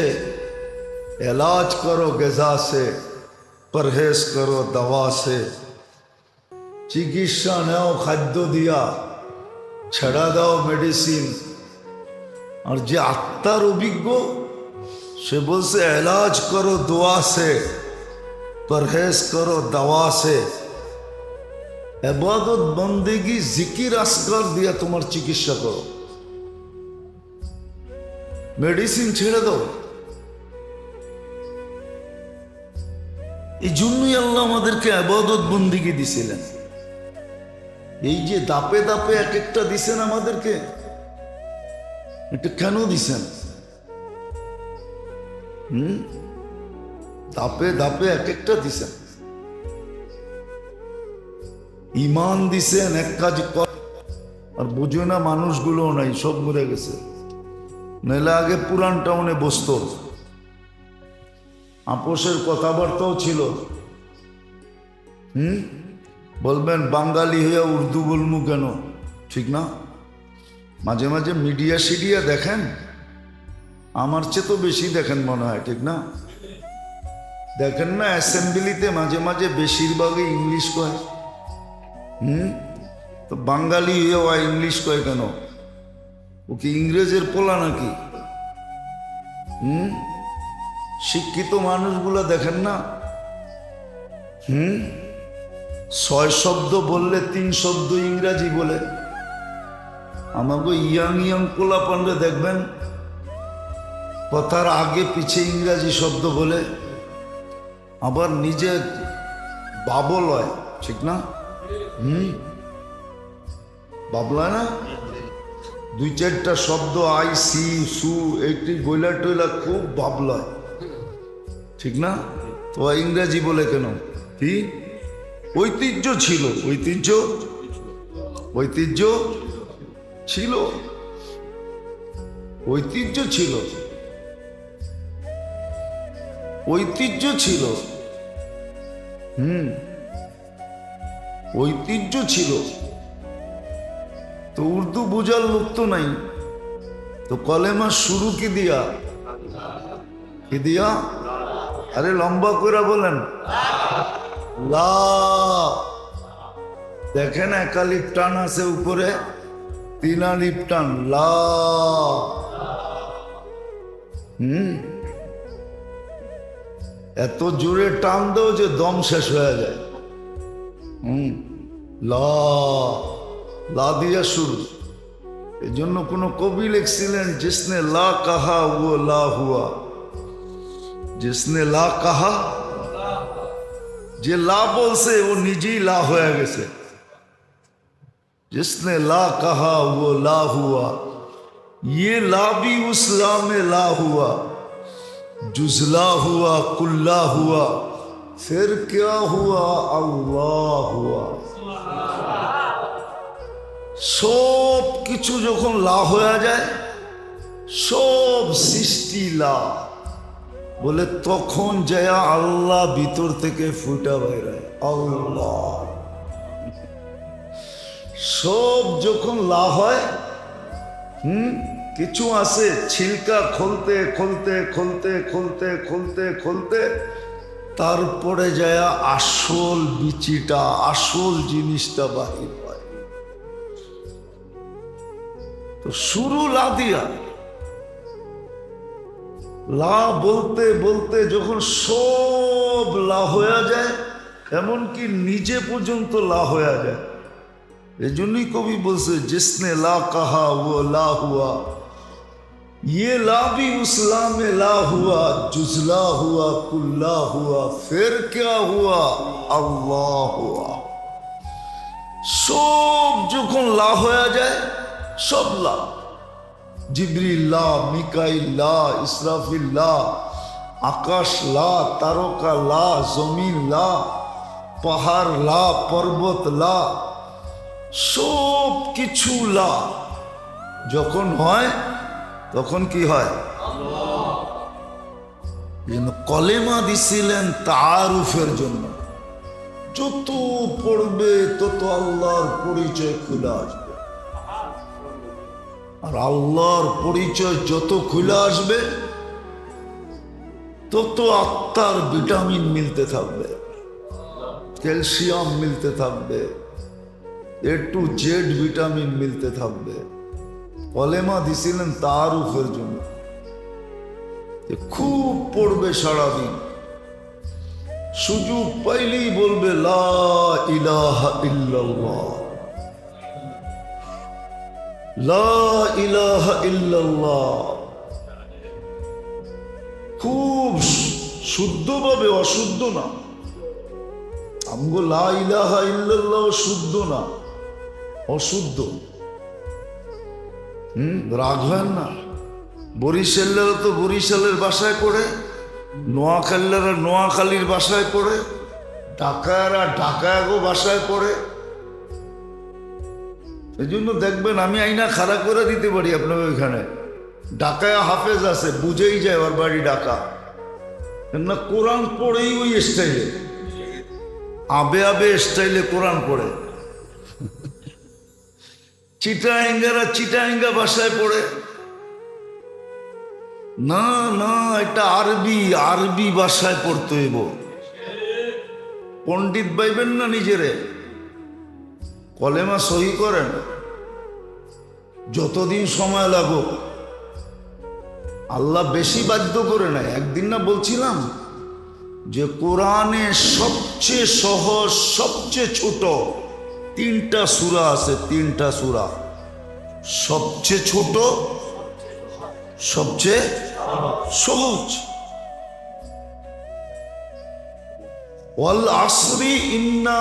এলাজ করো গেজা সে, পরহেজ করো দাওয়া সে, চিকিৎসা নেও খাদ্য দিয়া, ছেড়া দাও মেডিসিন। আর যে আত্মার অভিজ্ঞ সে বলছে এলাজ করো দোয়া সে, পরহেজ করো দাওয়া সে। ইবাদত বন্দেগি জিকির আসকার দিয়া তোমার চিকিৎসা করো, মেডিসিন ছেড়ে দাও। এই জন্যই আল্লাহ আমাদেরকে ইবাদত বন্দেগি দিছিলেন। এই যে দাপে দাপে এক একটা দিছেন আমাদেরকে, এটা কেন দিছেন? দাপে দাপে এক একটা দিছেন। ইমান দিছেন, এক কাজ কর, আর বুঝো না মানুষগুলো নাই, সব মরে গেছে। নইলে আগে পুরান টাউনে বসত, আপোষের কথাবার্তাও ছিল। বলবেন বাঙালি হয়ে উর্দু বলমু কেন? ঠিক না? মাঝে মাঝে মিডিয়া সিডিয়া দেখেন, আমার চেয়ে তো বেশি দেখেন মনে হয়, ঠিক না? দেখেন না অ্যাসেম্বলিতে মাঝে মাঝে বেশিরভাগই ইংলিশ কয়। তো বাঙালি হয়েও ইংলিশ কয় কেন? ও কি ইংরেজের পোলা নাকি? শিক্ষিত মানুষগুলা দেখেন না, 6 শব্দ বললে 3 শব্দ ইংরাজি বলে। আমাকে ইয়াং ইয়াং পোলা পান্ডে দেখবেন কথার আগে পিছে ইংরাজি শব্দ বলে, আবার নিজে বাবল হয়, ঠিক না? বাবলা না, 2-4টা শব্দ আই সি সু এইটি বইলা টইলা খুব ভাবলয়, ঠিক না? তো ইংরাজি বলে কেন? কি ঐতিহ্য ছিল, ঐতিহ্য ঐতিহ্য ছিল, ঐতিহ্য ছিল, ঐতিহ্য ছিল, ঐতিহ্য ছিল। তো উর্দু বোঝার লোক তো নাই, তো কলেমা শুরু কি দিয়া? কি দিয়া? আরে লম্বা করে বলেন, লা। দেখেন একালিপ টান আছে উপরে, 3 আলিপ টান, লা। এত জোরে টান দাও যে দম শেষ হয়ে যায়। লা, লা দিয়া শুরু। এই জন্য কোন কবি লিখছিলেন, জিসনে লা কাহা ও লা হুয়া, জিসনে লা কাহা, যে লা বলছে ও নিজেই লা হয়ে গেছে। जिसने ला कहा वो ला हुआ, ये ला भी उस ला में ला हुआ, जुजला हुआ कुल्ला हुआ, फिर क्या हुआ? अल्लाह हुआ। সব কিছু যখন লা হয়ে যায়, সব সৃষ্টি লা, বলে তখন যায় আল্লাহ ভিতর থেকে ফুটা বাইরে, আল্লাহ। সব যখন লা হয়, কিছু আছে ছিলকা খুলতে খুলতে খুলতে খুলতে খুলতে খুলতে তারপরে যায় আসল বিচিটা, আসল জিনিসটা বাহির হয়। তো শুরু লা দিয়া, লা বলতে বলতে যখন সব লা হয়ে যায়, এমনকি নিজে পর্যন্ত লা হয়ে যায়। এই জন্যই কবি বলছে, জিসনে লা কাহা ও লা হুয়া, ये ला भी उस ला में ला हुआ, जुजला हुआ, कुल्ला हुआ, फिर क्या हुआ, अल्लाह हुआ। সব যখন লা হয়ে যায়, সব লা, জিবরিল লা, মিকাইল লা, ইসরাফিল লা, আকাশ লা, তারকা লা, জমিন লা, পাহাড় লা, পর্বত লা, সব কিছু লা যখন হয়, তখন কি হয়? কলেমা দিছিলেন তাআরুফের জন্য। যত পড়বে তত আল্লাহর পরিচয় খুলে আসবে, আর আল্লাহর পরিচয় যত খুলে আসবে তত আত্মার ভিটামিন মিলতে থাকবে, ক্যালসিয়াম মিলতে থাকবে, A to Z ভিটামিন মিলতে থাকবে। কলেমা দিছিলেন তাআরুফের জন্য, খুব পড়বে সারাদিন, সুযোগ পাইলেই বলবে লা ইলাহা ইল্লাল্লাহ, লা ইলাহা ইল্লাল্লাহ। খুব শুদ্ধভাবে, অশুদ্ধ না। আমগো লা ইলাহা ইল্লাল্লাহ শুদ্ধ না, অশুদ্ধ। রাখবেন না। বরিশালেরা তো বরিশালের বাসায় পড়ে, নোয়াখালীরা নোয়াখালীর বাসায় পড়ে, ঢাকায়রা ঢাকায়গো বাসায় পড়ে। এই জন্য দেখবেন আমি আইনা খাড়া করে দিতে পারি আপনার ওইখানে। ঢাকায় হাফেজ আছে, বুঝেই যায় ওর বাড়ি ঢাকা, না কোরআন পড়েই ওই স্টাইলে, আবে আবে স্টাইলে কোরআন পড়ে। চিটাঙ্গারা চিটাঙ্গা ভাষায় পড়ে, না না এটা আরবি, আরবি ভাষায় পড়তে হইব। পণ্ডিত পাইবেন না নিজেরে, কলেমা সহি করেন, যতদিন সময় লাগুক। আল্লাহ বেশি বাধ্য করে নাই। একদিন না বলছিলাম যে কোরআনে সবচেয়ে সহজ, সবচেয়ে ছোট 3টা সূরা আছে, 3টা সূরা। সবচেয়ে ছোট, সবচেয়ে সহজ। ওয়াল আসরি ইন্না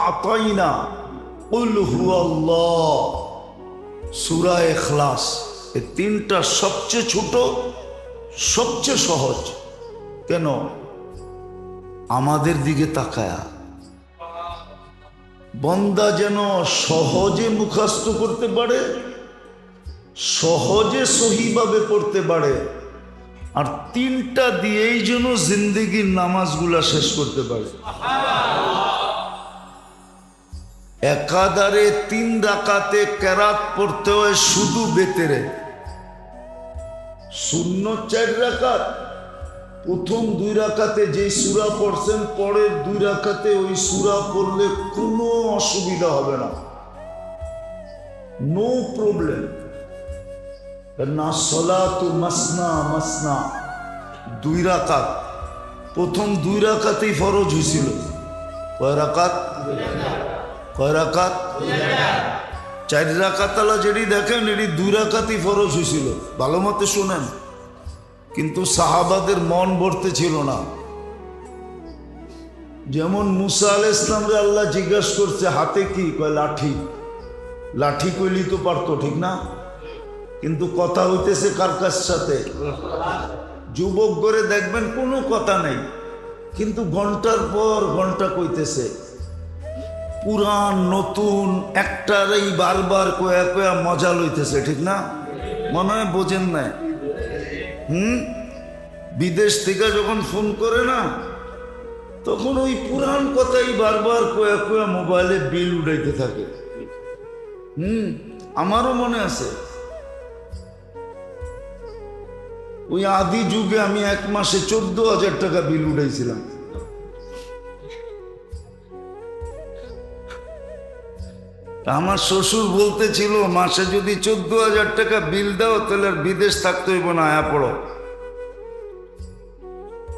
আ'তাইনা কুল হুয়াল্লাহ, সূরা ইখলাস। এই 3টা সবচেয়ে ছোট, সবচেয়ে সহজ। কেন? আমাদের দিকে তাকায়া বন্দা যেন সহজে মুখস্থ করতে পারে, সহজে সহিভাবে পড়তে পারে, আর 3টা দিয়েই যেন জিন্দেগির নামাজগুলা শেষ করতে পারে। একাধারে 3 রাকাতে কেরাত পড়তে হয় শুধু বেতেরে। সুন্নত 4 রাকাত, প্রথম 2 রাকাতে যেই সূরা পড়ছেন, পরের 2 রাকাতে ওই সূরা পড়লে কোনো অসুবিধা হবে না, নো প্রবলেম। না সলাতু মাসনা মাসনা, 2 রাকাত। প্রথম 2 রাকাতেই ফরজ হয়েছিল। কয় রাকাত? কয় রাকাত? 4 রাকাতালা যেটি দেখেন এটি 2 রাকাতই ফরজ হয়েছিল। ভালো মতে শোনেন। কিন্তু সাহাবাদের মন ভরতে ছিল না। যেমন মুসা আলাইহিস সালামরে আল্লাহ জিজ্ঞাসা করছে হাতে কি? কয় লাঠি। লাঠি কইলি তো পারতো, ঠিক না? কিন্তু কথা হইতেছে কার কার সাথে? যুবক করে দেখবেন কোনো কথা নেই, কিন্তু ঘন্টার পর ঘন্টা কইতেছে। পুরান নতুন একটারই বারবার কয়া কয়া মজা লইতেছে, ঠিক না? মনে হয় বোঝেন না। বিদেশ থেকে যখন ফোন করে না, তখন ওই পুরান কথাই বারবার কয়া কয়া মোবাইলে বিল উঠাইতে থাকে। আমারও মনে আছে, ওই আদি যুগে আমি এক মাসে 14,000 টাকা বিল উঠাইছিলাম। আমার শ্বশুর বলতেছিল, মাসে যদি 14,000 টাকা বিল দাও তাহলে আর বিদেশ থাকতে হইব না, আয়া পড়ো।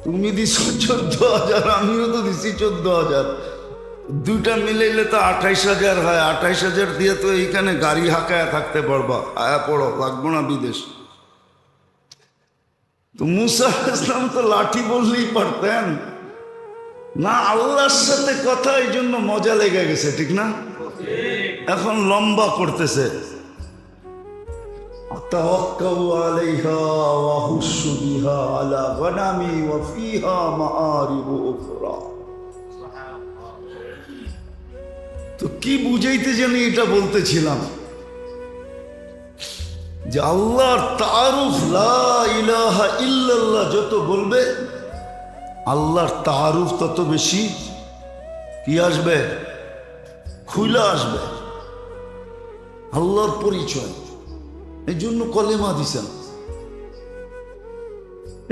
তুমি দিছো 14,000, আমিও তো দিছি 14,000, দুইটা মিলাইলে তো 28,000 হয়। 28,000 দিয়ে তো এইখানে গাড়ি হাঁকায়া থাকতে পারবা, আয়া পড়ো, লাগবো না বিদেশ। তো মুসা আলাইহিস সালাম তো লাঠি বললেই পারতেন না, আল্লাহর সাথে কথা, এই জন্য মজা লেগে গেছে, ঠিক না? এখন লম্বা করতেছে, আতাওয়াক্কাউ আলাইহা ওয়া হুশু বিহা আলা গনামি ওয়া ফিহা মাআরিবু উখরা। তো কি বুঝাইতে জানি এটা বলতেছিলাম যে আল্লাহর তারুফ, লা ইলাহা ইল্লাল্লাহ যত বলবে, আল্লাহর তারুফ তত বেশি কি আসবে, খুইলা আসবে, আল্লাহর পরিচয়। এই জন্য কলেমা দিছেন।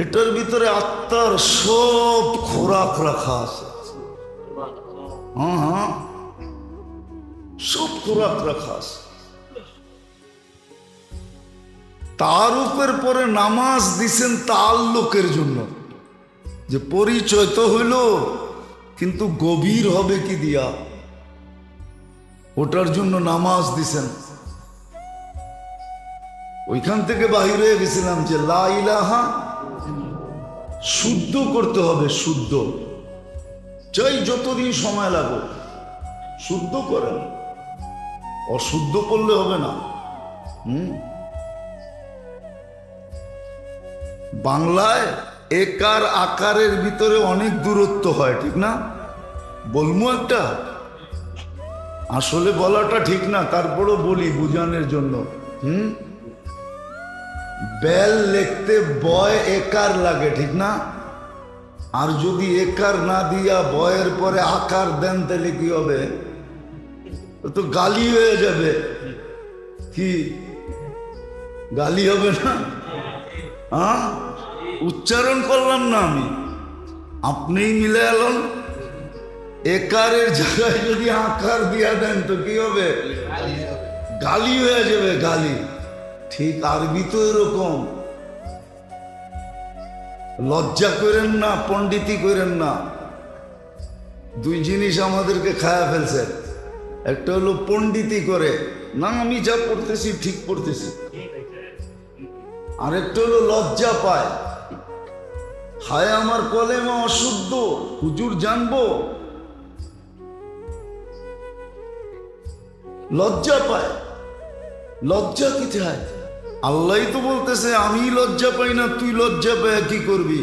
এটার ভিতরে আত্মার সব খোরাক রাখা আছে। হ্যাঁ, সব খোরাক রাখা আছে। তারুফের পরে নামাজ দিছেন তাআল্লুকের জন্য, যে পরিচয় তো হইল, কিন্তু গভীর হবে কি দিয়া, ওটার জন্য নামাজ দিছেন। ওইখান থেকে বাহির হয়ে গেছিলাম যে লা ইলাহা শুদ্ধ করতে হবে, শুদ্ধ, চাই যতদিন সময় লাগুক শুদ্ধ করেন, অশুদ্ধ করলে হবে না। বাংলায় একার আকারের ভিতরে অনেক দূরত্ব হয়, ঠিক না? বলবো একটা, আসলে বলাটা ঠিক না, তারপরও বলি বুঝানোর জন্য। বেল লিখতে বয় একার লাগে, ঠিক না? আর যদি একার না দিয়া বয়ের পরে আকার দেন তাহলে কি হবে? তো গালি হয়ে যাবে। কি গালি হবে না? হ্যাঁ, উচ্চারণ করলাম না আমি, আপনিই মিলে এলেন। একারের জায়গায় যদি আকার দিয়া দেন তো কি হবে? গালি হয়ে যাবে, গালি। ঠিক আরবি তো এরকম। লজ্জা করেন না, পণ্ডিতি করেন না। দুই জিনিস আমাদেরকে খায়া ফেলছে। একটা হলো পণ্ডিতি করে, না আমি যা পড়তেছি ঠিক পড়তেছি। আরেকটা হলো লজ্জা পায়, হায় আমার কলেমা অশুদ্ধ, হুজুর জানবো, লজ্জা পায়। লজ্জা কি চায়? আল্লাহ তো বলতেছে আমি লজ্জা পাই না, তুই লজ্জা পায় কি করবি?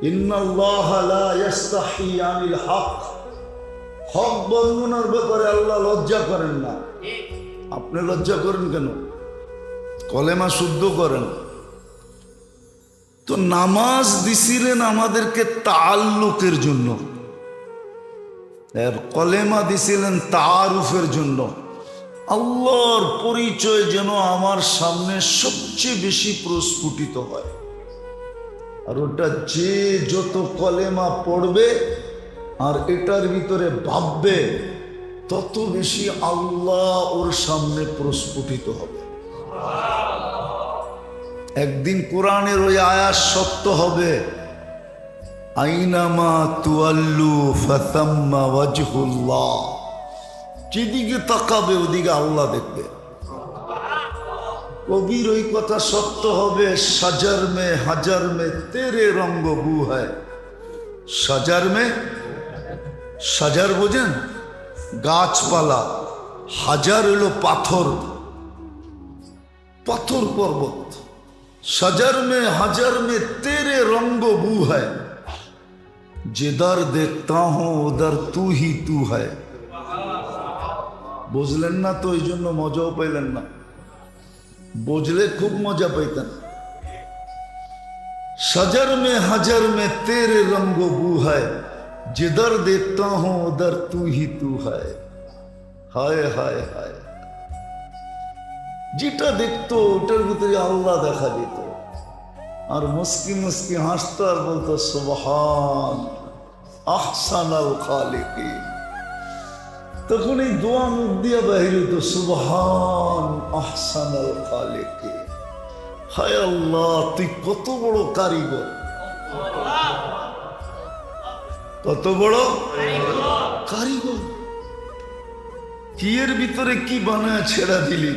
ইন্নাল্লাহা লা ইস্তাহি আনিল হক। হক বর্ণনার ব্যাপারে আল্লাহ লজ্জা করেন না। আপনি লজ্জা করেন কেন? কলেমা শুদ্ধ করেন। তো নামাজ দিছিলেন আমাদেরকে তাআল্লুকের জন্য, আর কলেমা দিছিলেন তাআরুফের জন্য। আল্লাহর পরিচয় যেন আমার সামনে সবচেয়ে বেশি প্রস্ফুটিত হয়। আর ওটা যে যত কলেমা পড়বে আর এটার ভিতরে ভাববে, তত বেশি আল্লাহ ওর সামনে প্রস্ফুটিত হবে। একদিন কোরআনের ওই আয়াত সত্য হবে, আইনামা তুআল্লু ফাসাম্মা ওয়াজহুল্লাহ। যেদিকে তাকাবে ওদিকে আল্লাহ দেখবে। কবির ওই কথা সত্য হবে, সাজার মে হাজার মে তেরে রঙ্গ বু হয়। সাজার মে, সাজার বোঝেন গাছপালা, হাজার হলো পাথর, পাথর পর্বত। সাজার মে হাজার মে তেরে রঙ্গ বু হয়, जिधर देखता हूं उधर तू ही तू है। বুঝলেন না তো, এই জন্য মজাও পাইলেন না। বুঝলে খুব মজা পাইতেন। शजर में हजर में तेरे रंगो बू है, जिधर देखता हूं उधर तू ही तू है। हाय हाय हाय, যেটা দেখতো ওটার ভিতরে আল্লাহ দেখা যেত, আর মুস্কি মুস্কি হাসতো আর বলতো সুবহান আহসানাল খালিকিন। তখন এই দোয়া মুখ দিয়া বাহির হইতো, সুবহান আহসানাল খালিকিন। হায় আল্লাহ, তুই কত বড় কারিগর, কত বড় কারিগর। কি এর ভিতরে কি বানায় ছেড়া দিলি,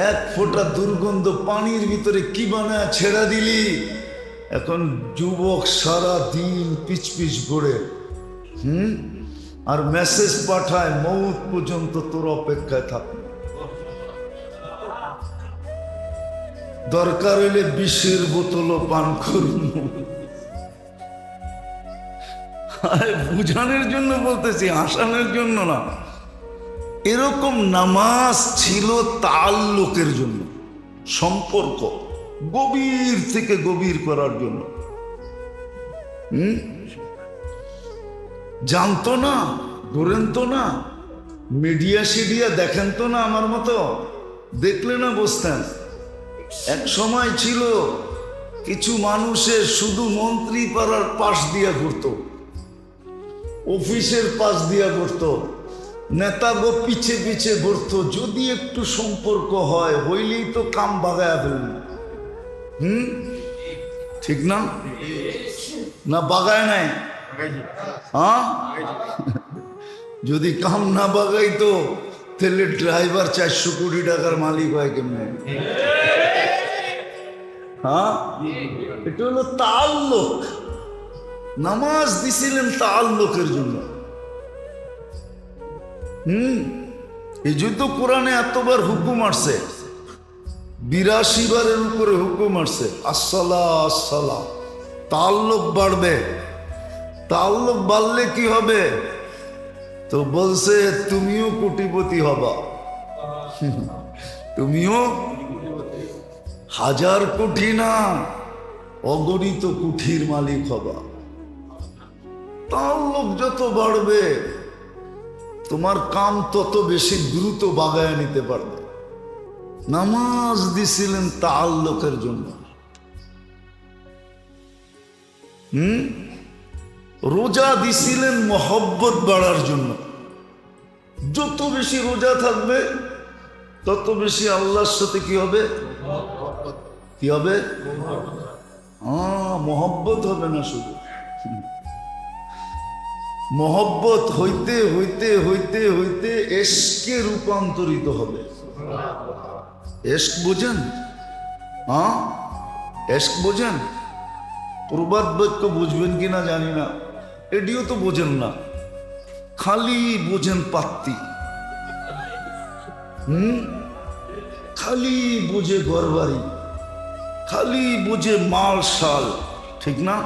এক ফোঁটা দুর্গন্ধ পানির ভিতরে কি বানায় ছেড়া দিলি। এখন যুবক সারা দিন পিচ পিচ ঘুরে, আর মেসেজ পাঠায় মৌত পর্যন্ত তোর অপেক্ষায় থাকবে, দরকার হইলে বিষের বোতলও পান করুন। বুঝানোর জন্য বলতেছি, হাসানোর জন্য না। এরকম নামাজ ছিল তাল্লুকের জন্য, সম্পর্ক গভীর থেকে গভীর করার জন্য। জানতো না, ধরেন তো না, মিডিয়া সিডিয়া দেখেন তো না, আমার মতো দেখলে না বসতেন। এক সময় ছিল কিছু মানুষের শুধু মন্ত্রী পাড়ার পাশ দিয়া ঘুরতো, অফিসের পাশ দিয়া ঘুরতো, নেতাগো পিছে পিছে ঘুরতো। যদি একটু সম্পর্ক হয়, হইলেই তো কাম বাগায়া ফেলবে। ঠিক না? না বাগায় নাই? হ্যাঁ, যদি কাম না বাগাইতো তাহলে ড্রাইভার 400 কোটি টাকার মালিক হয় কেমনে? হ্যাঁ, এটা হলো তাল্লুক। নামাজ দিছিলেন তাল্লুকের জন্য। এই জন্য কোরআনে এতবার হুকুম আসছে, 82 বারের উপরে হুকুম আসছে, আসসালা আসসালা। তাল্লুক বাড়বে। তাল্লুক বাড়লে কি হবে? তো বলছে তুমিও কোটিপতি হবা, তুমিও 1000 কোটি না, অগণিত কোটির মালিক হবা। তাল্লুক যত বাড়বে তোমার কাম তত বেশি দ্রুত বাগায় নিতে পারবে। নামাজ দিছিলেন তাল্লুকের জন্য। রোজা দিছিলেন মহব্বত বাড়ার জন্য। যত বেশি রোজা থাকবে তত বেশি আল্লাহর সাথে কি হবে? কি হবে? মহব্বত হবে না, শুধু মহব্বত হইতে হইতে হইতে হইতে এশকে রূপান্তরিত হবে। এশক বোঝেন? এশক বোঝেন? প্রবাদ বাক্য বুঝবেন কিনা জানি না, এটিও তো বোঝেন না, খালি বোঝেন পাত্তি। খালি বোঝে ঘরবাড়ি, খালি বোঝে মাল শাল, ঠিক না?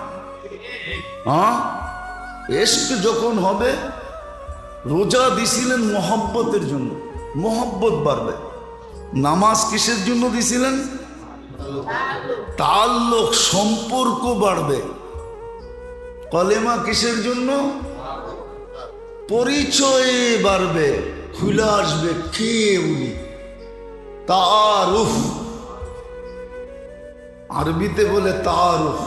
এশক যখন হবে, রোজা দিছিলেন মহব্বতের জন্য, মহব্বত বাড়বে। নামাজ কিসের জন্য দিছিলেন? তাল্লুক, সম্পর্ক বাড়বে। কলেমা কিসের জন্য? পরিচয়ে বাড়বে, খুলে আসবে কে উনি, তারুফ। আরবিতে বলে তারুফ,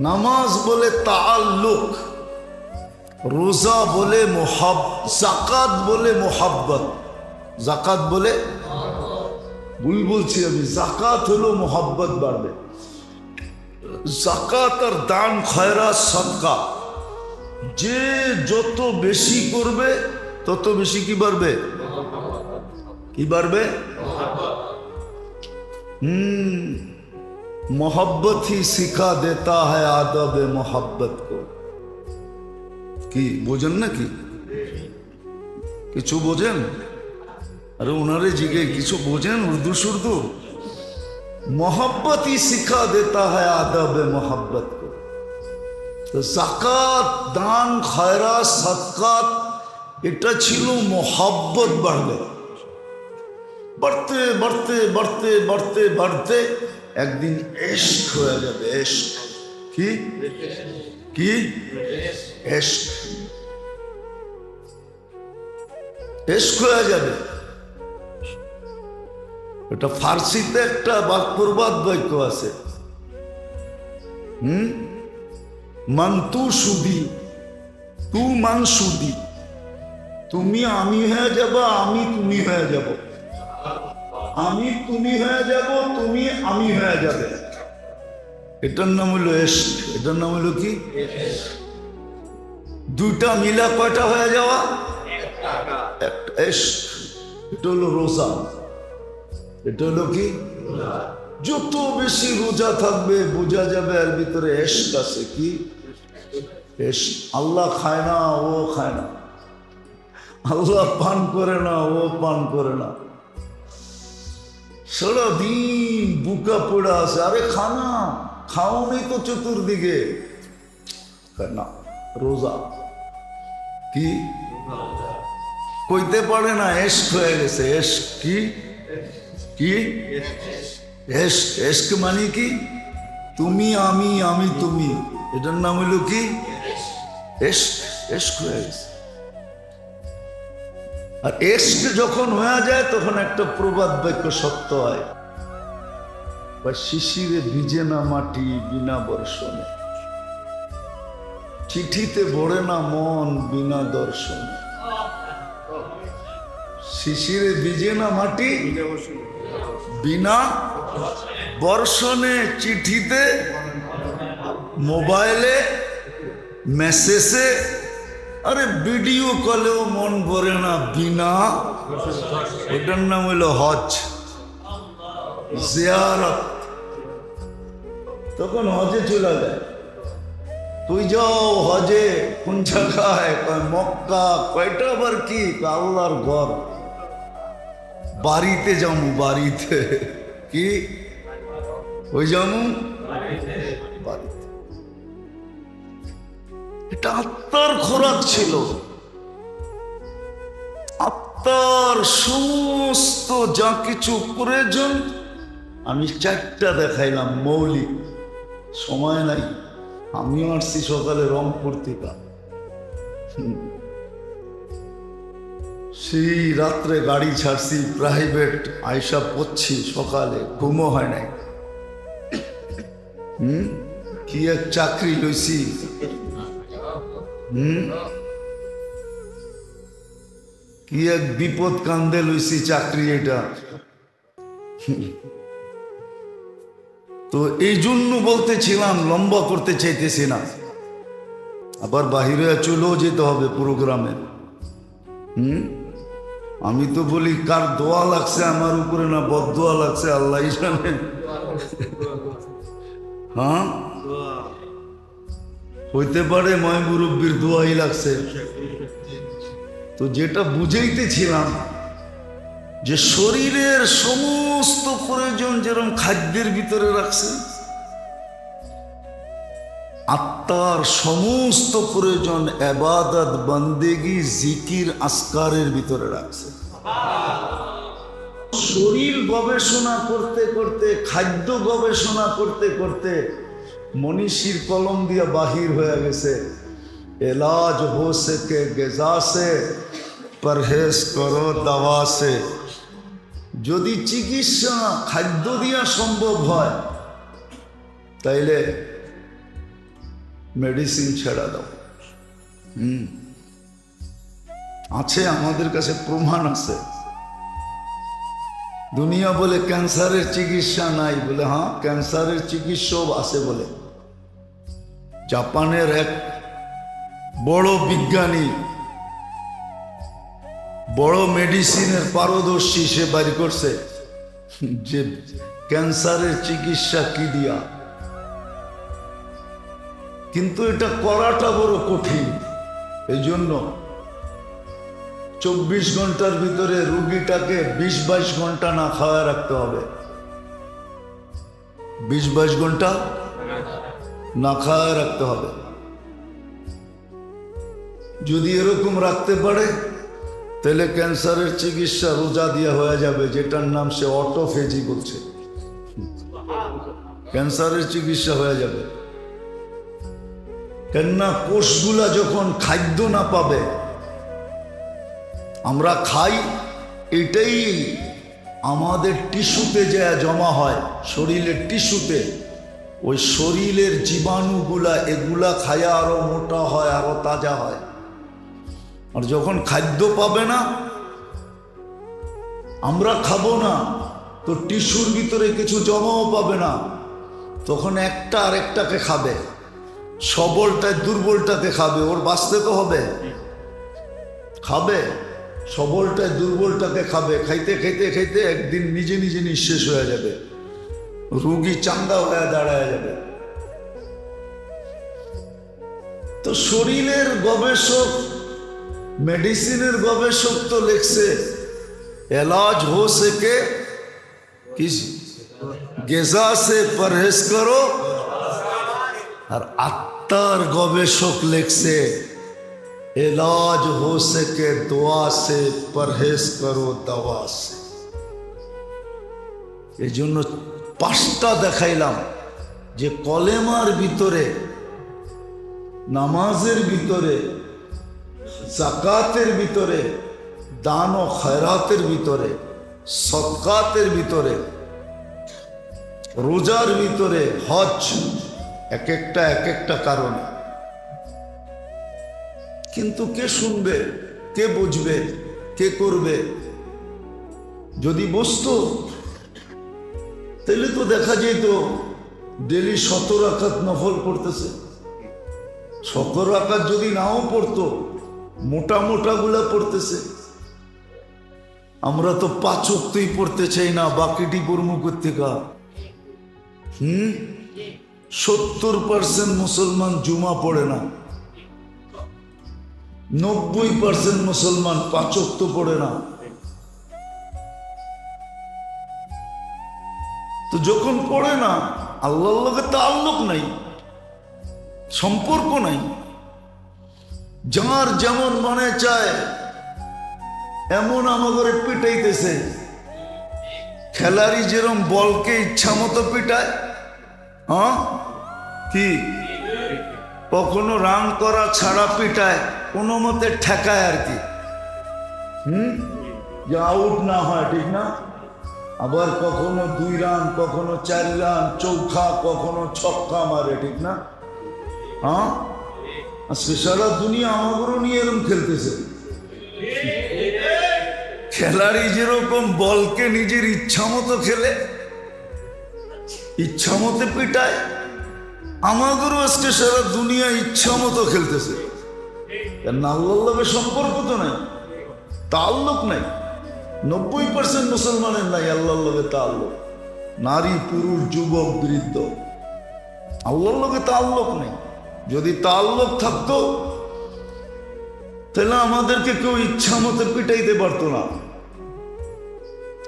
নামাজ বলে তাল্লুক, রোজা বলে জাকাত বলে মোহাব্বত। জাকাত বলে, ভুল বলছি আমি, জাকাত হলো মোহাব্বত বাড়বে। জাকাত আর দান খয়রাত সদকা যে যত বেশি করবে তত বেশি কি বাড়বে? কি বাড়বে? मोहब्बत ही सिखा देता है आदब मोहब्बत को। কি বোঝেন নাকি? কিছু বোঝেন? আরে ওনারে জিগে কিছু বোঝেন উর্দু সুর্দু? मोहब्बत ही सिखा देता है आदब मोहब्बत को। তো যাকাত, দান, খয়রাত, সাদকাত এটা ছিল মোহাব্বত বাড়বে। बढ़ते बढ़ते बढ़ते बढ़ते बढ़ते একদিন এশক হয়ে যাবে। এশক কি কি এশক, এশক হয়ে যাবে। এটা ফার্সিতে একটা প্রবাদ বাক্য আছে, মান্তু সুদি তু মান সুদি, তুমি আমি হয়ে যাবো, আমি তুমি হয়ে যাব, আমি তুমি হয়ে যাব, তুমি আমি হয়ে যাবে। এটার নাম হলো এশক। এটার নাম হলো কি? দুইটা মিলা কয়টা হয়ে যাওয়া? একটা এশক। এটা হলো রোজা। এটা হলো কি? যত বেশি রোজা থাকবে বোঝা যাবে এর ভিতরে এশক আছে। কি এশক? আল্লাহ খায় না, ও খায় না। আল্লাহ পান করে না, ও পান করে না। সারাদিন বুকা পড়া আছে, আরে খানা খাও নেই তো চতুর্দিকে না। রোজা কি কইতে পারে না, এশক হয়ে গেছে। এশক কি? কি এশক? এশক মানে কি? তুমি আমি, আমি তুমি। এটার নাম হইল কি? এশক। এশক হয়ে গেছে। আর এশক যখন হয়ে যায় তখন একটা প্রবাদ বাক্য সত্য হয়, বা শিশিরে ভিজে না মাটি বিনা বর্ষণে, চিঠিতে ভরে না মন বিনা দর্শনে। শিশিরে ভিজে না মাটি বিনা বর্ষণে, চিঠিতে, মোবাইলে, মেসেজে, আরে ভিডিও কলেও মন ভরে না বিনা। ওটার নাম হইল হজ, জিয়ারত। তখন হজে চলে যায়। তুই যাও হজে, কোন জায়গায়? মক্কা। কয়টা আবার কি? আল্লাহর ঘর। বাড়িতে যাবো, বাড়িতে। কি ওই যাবো? বাড়িতে। এটা আত্মার খোরাক ছিল। আত্মার সমস্ত যা কিছু প্রয়োজন আমি চারটা দেখাইলাম মৌলিক। সময় নাই, আমিও আসছি সকালে রংপুর থেকে। সেই রাত্রে গাড়ি ছাড়ছি প্রাইভেট, আয়সা পড়ছি সকালে, ঘুমও হয় নাই। কি এক চাকরি লইছি। কি এক বিপদ কান্দে লইছি চাকরি এটা। তো এই জন্য বলতেছিলাম, লম্বা করতে চাইতেছি না। আবার বাহিরে চলেও যেতে হবে প্রোগ্রামে। আমি তো বলি কার দোয়া লাগছে আমার উপরে, না বদদোয়া লাগছে আল্লাহ জানে। হ্যাঁ, হইতে পারে ময় মুরব্বীর দোয়াই লাগছে। তো যেটা বুঝাইতেছিলাম যে শরীরের সমস্ত প্রয়োজন যেরকম খাদ্যের ভিতরে রাখছে, আত্মার সমস্ত প্রয়োজন ইবাদত, বন্দেগি, জিকির, আসকারের ভিতরে রাখছে। শরীর গবেষণা করতে করতে, খাদ্য গবেষণা করতে করতে মনীষীর কলম দিয়ে বাহির হয়ে গেছে, এলাজ হো সকে গেজা সে, পরহেজ করো দাওয়া সে। যদি চিকিৎসা খাদ্য দিয়া সম্ভব হয় তাইলে মেডিসিন ছেড়া দাও। আছে, আমাদের কাছে প্রমাণ আছে। দুনিয়া বলে ক্যান্সারের চিকিৎসা নাই, বলে হ্যাঁ ক্যান্সারের চিকিৎসাও আছে বলে। জাপানের এক বড় বিজ্ঞানী, বড় মেডিসিনের পারদর্শী, সে বাড়ি করছে যে ক্যান্সারের চিকিৎসা কি দিয়া। কিন্তু এটা করাটা বড় কঠিন। এই জন্য 24 ঘন্টার ভিতরে রুগীটাকে 20-22 ঘন্টা না খাওয়া রাখতে হবে। 20-22 ঘন্টা না খাওয়া রাখতে হবে। যদি এরকম রাখতে পারে তাহলে ক্যান্সারের চিকিৎসা রোজা দিয়ে হয়ে যাবে, যেটার নাম সে অটোফেজি বলছে। ক্যান্সারের চিকিৎসা হয়ে যাবে। কেননা কোষগুলা যখন খাদ্য না পাবে, আমরা খাই, এটাই আমাদের টিস্যুতে যা জমা হয়, শরীরের টিস্যুতে, ওই শরীরের জীবাণুগুলা এগুলা খায়া আরো মোটা হয়, আরো তাজা হয়। আর যখন খাদ্য পাবে না, আমরা খাবো না, তো টিস্যুর ভিতরে কিছু জমাও পাবে না, তখন একটা আরেকটাকে খাবে, সবলটায় দুর্বলটাকে খাবে, ওর বাঁচতে তো হবে, খাবে, সবলটায় দুর্বলটাকে খাবে, খাইতে খাইতে খাইতে একদিন নিজে নিজে নিঃশেষ হয়ে যাবে, রোগী চাঙ্গা হয়ে দাঁড়ায় যাবে। তো শরীরের গবেষক, মেডিসিনের গবেষক তো লিখছে इलाज हो सके किस गेजा से परहेज करो, আর আত্মার গবেষক লিখছে इलाज हो सके दुआ से परहेज करो दवा से। এই জন্য পাঁচটা দেখাইলাম যে কলেমার ভিতরে, নামাজের ভিতরে, জাকাতের ভিতরে, দান ও খয়রাতের ভিতরে, সদকাতের ভিতরে, রোজার ভিতরে, হজ, এক একটা কারণে। কিন্তু কে শুনবে, কে বুঝবে, কে করবে? যদি বুঝতো তাহলে তো দেখা যেত ডেলি 17 রাকাত নফল পড়তেছে। 17 রাকাত যদি নাও পড়তো, মোটা মোটা গুলা পড়তেছে। আমরা তো 5 ওয়াক্তই পড়তে চাই না, বাকিটি পড়মু কোত্থেকা? 70% মুসলমান জুমা পড়ে না, 90% মুসলমান 5 ওয়াক্ত পড়ে না। তো যখন পড়ে না, আল্লাহর লগে তাআল্লুক নাই, সম্পর্ক নাই, যার যেমন মনে চায় এমন আমাকে পিটাইতেছে। খেলারি যেরকম বলকে ইচ্ছা মতো পিটায়, হ্যাঁ কি কখনো রান করা ছাড়া পিটায়, কোনো মতে ঠেকায় আর কি, যে আউট না হয়, ঠিক না? আবার কখনো 2 রান, কখনো 4 রান, চৌখা, কখনো ছক্কা মারে, ঠিক না? হ্যাঁ, আজকে সারা দুনিয়া আমাদেরও নিয়ে এরকম খেলতেছে। খেলাড়ি যেরকম বলকে নিজের ইচ্ছা মতো খেলে, ইচ্ছা মতো পিটায়, আমাদেরও আজকে সারা দুনিয়া ইচ্ছা মতো খেলতেছে। আল্লাহর লগে সম্পর্ক তো নাই, তাআল্লুক নাই। 90% মুসলমানের নাই আল্লাহর লগে তাআল্লুক। নারী, পুরুষ, যুবক, বৃদ্ধ, আল্লাহর লগে তাআল্লুক নেই। যদি তাআল্লুক থাকতো তাহলে আমাদেরকে কেউ ইচ্ছা মতো পিটাইতে পারতো না।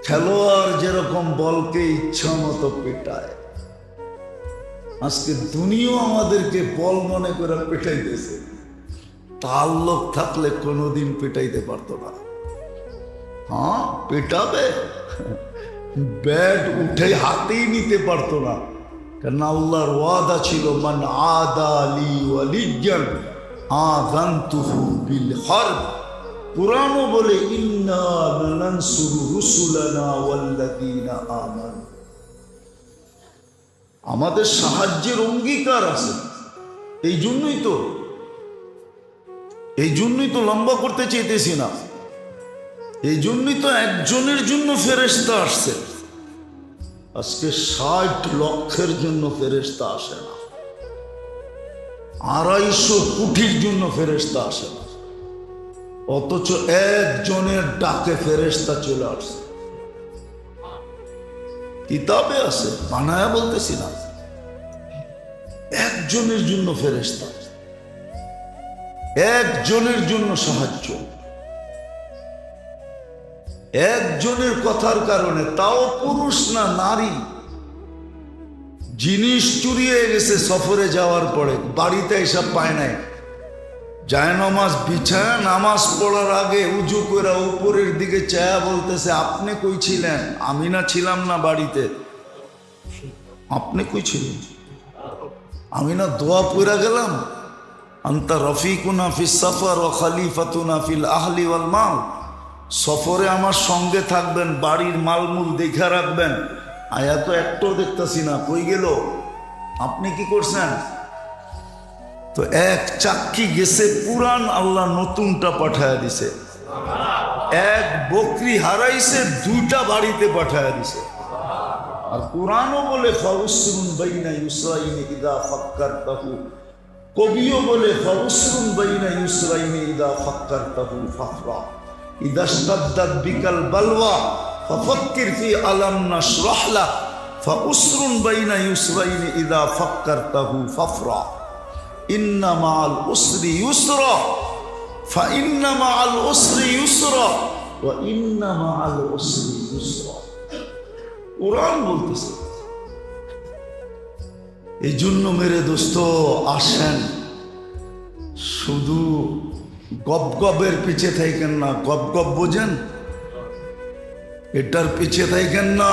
খেলোয়াড় যেরকম বলকে ইচ্ছা মতো পিটায়, আজকে দুনিয়া আমাদেরকে বল মনে করে পিটাইতেছে। তাআল্লুক থাকলে কোনোদিন পিটাইতে পারতো না। হ্যাঁ, পিটাবে, ব্যাট উঠে হাতেই নিতে পারতো না, কারণ আল্লাহর ওয়াদা ছিল, মান আদা লি ওয়ালিয়ান আযানতুহু বিল হারব। কুরআনও বলে, ইন্না লানানসুরু রুসুলানা ওয়াল্লাযীনা আমানু। আমাদের সাহায্যের অঙ্গীকার আছে। এই জন্যই তো লম্বা করতে চাইতেছি না, এই জন্যই তো একজনের জন্য ফেরেশতা আসছে। আজকে 60 লক্ষের জন্য ফেরেশতা আসে না, 250 কোটির জন্য ফেরেশতা আসে না, অথচ একজনের ডাকে ফেরেশতা চলে আসছে। কিতাবে আছে, বানায়া বলতেছি না। একজনের জন্য ফেরেশতা, একজনের জন্য সাহায্য, একজনের কথার কারণে, তাও পুরুষ না নারী। জিনিস চুরি হয়ে গেছে সফরে যাওয়ার পরে, বাড়িতে এসব পায় নাই, জায়নামাজ বিছায়া নামাজ পড়ার আগে উজু করে উপরের দিকে চায়া বলতেছে, আপনি কই ছিলেন? আমি না ছিলাম না বাড়িতে। আপনি কই ছিলেন? আমি না দোয়া পড়া গেলাম, আন্তা রফিকুনা ফিস সফর ও খলিফাতুনা ফিল আহলি ওয়াল মাল। সফরে আমার সঙ্গে থাকবেন, বাড়ির মালমূল দেখা রাখবেন। আয়া তো একটাও দেখতেছি না, কই গেল? আপনি কি করছেন? তো এক চাক্কি গেছে পুরান, আল্লাহ নতুনটা পাঠায়া দিছে। এক বকরি হারাইছে, দুইটা বাড়িতে পাঠায়া দিছে। আর কোরআনও বলে ফাউসরুন বাইনা ইউসরাইনি ইদা ফাক্কারতাহু, কবিও বলে ফাউসরুন বাইনা ইউসরাইনি ইদা ফাক্কারতাহু ফাফরা, ইদা ইশতাদ্দাত বিকাল বালওয়া ফাফাক্কির ফি আলাম নাশরাহ লাক, ফাউসরুন বাইনা ইউসরাইনি ইদা ফাক্কারতাহু ফাফরা, ইন্না মাআল উসরি ইউসরা, ফাইন্না মাআল উসরি ইউসরা, ওয়া ইন্না মাআল উসরি ইউসরা। কোরআন বলতেছে। এই জন্য মেরে দোস্ত আসেন, শুধু গপ গপের পিছে থাকেন না। গপ গপ বোঝেন? এটার পিছে থাকেন না।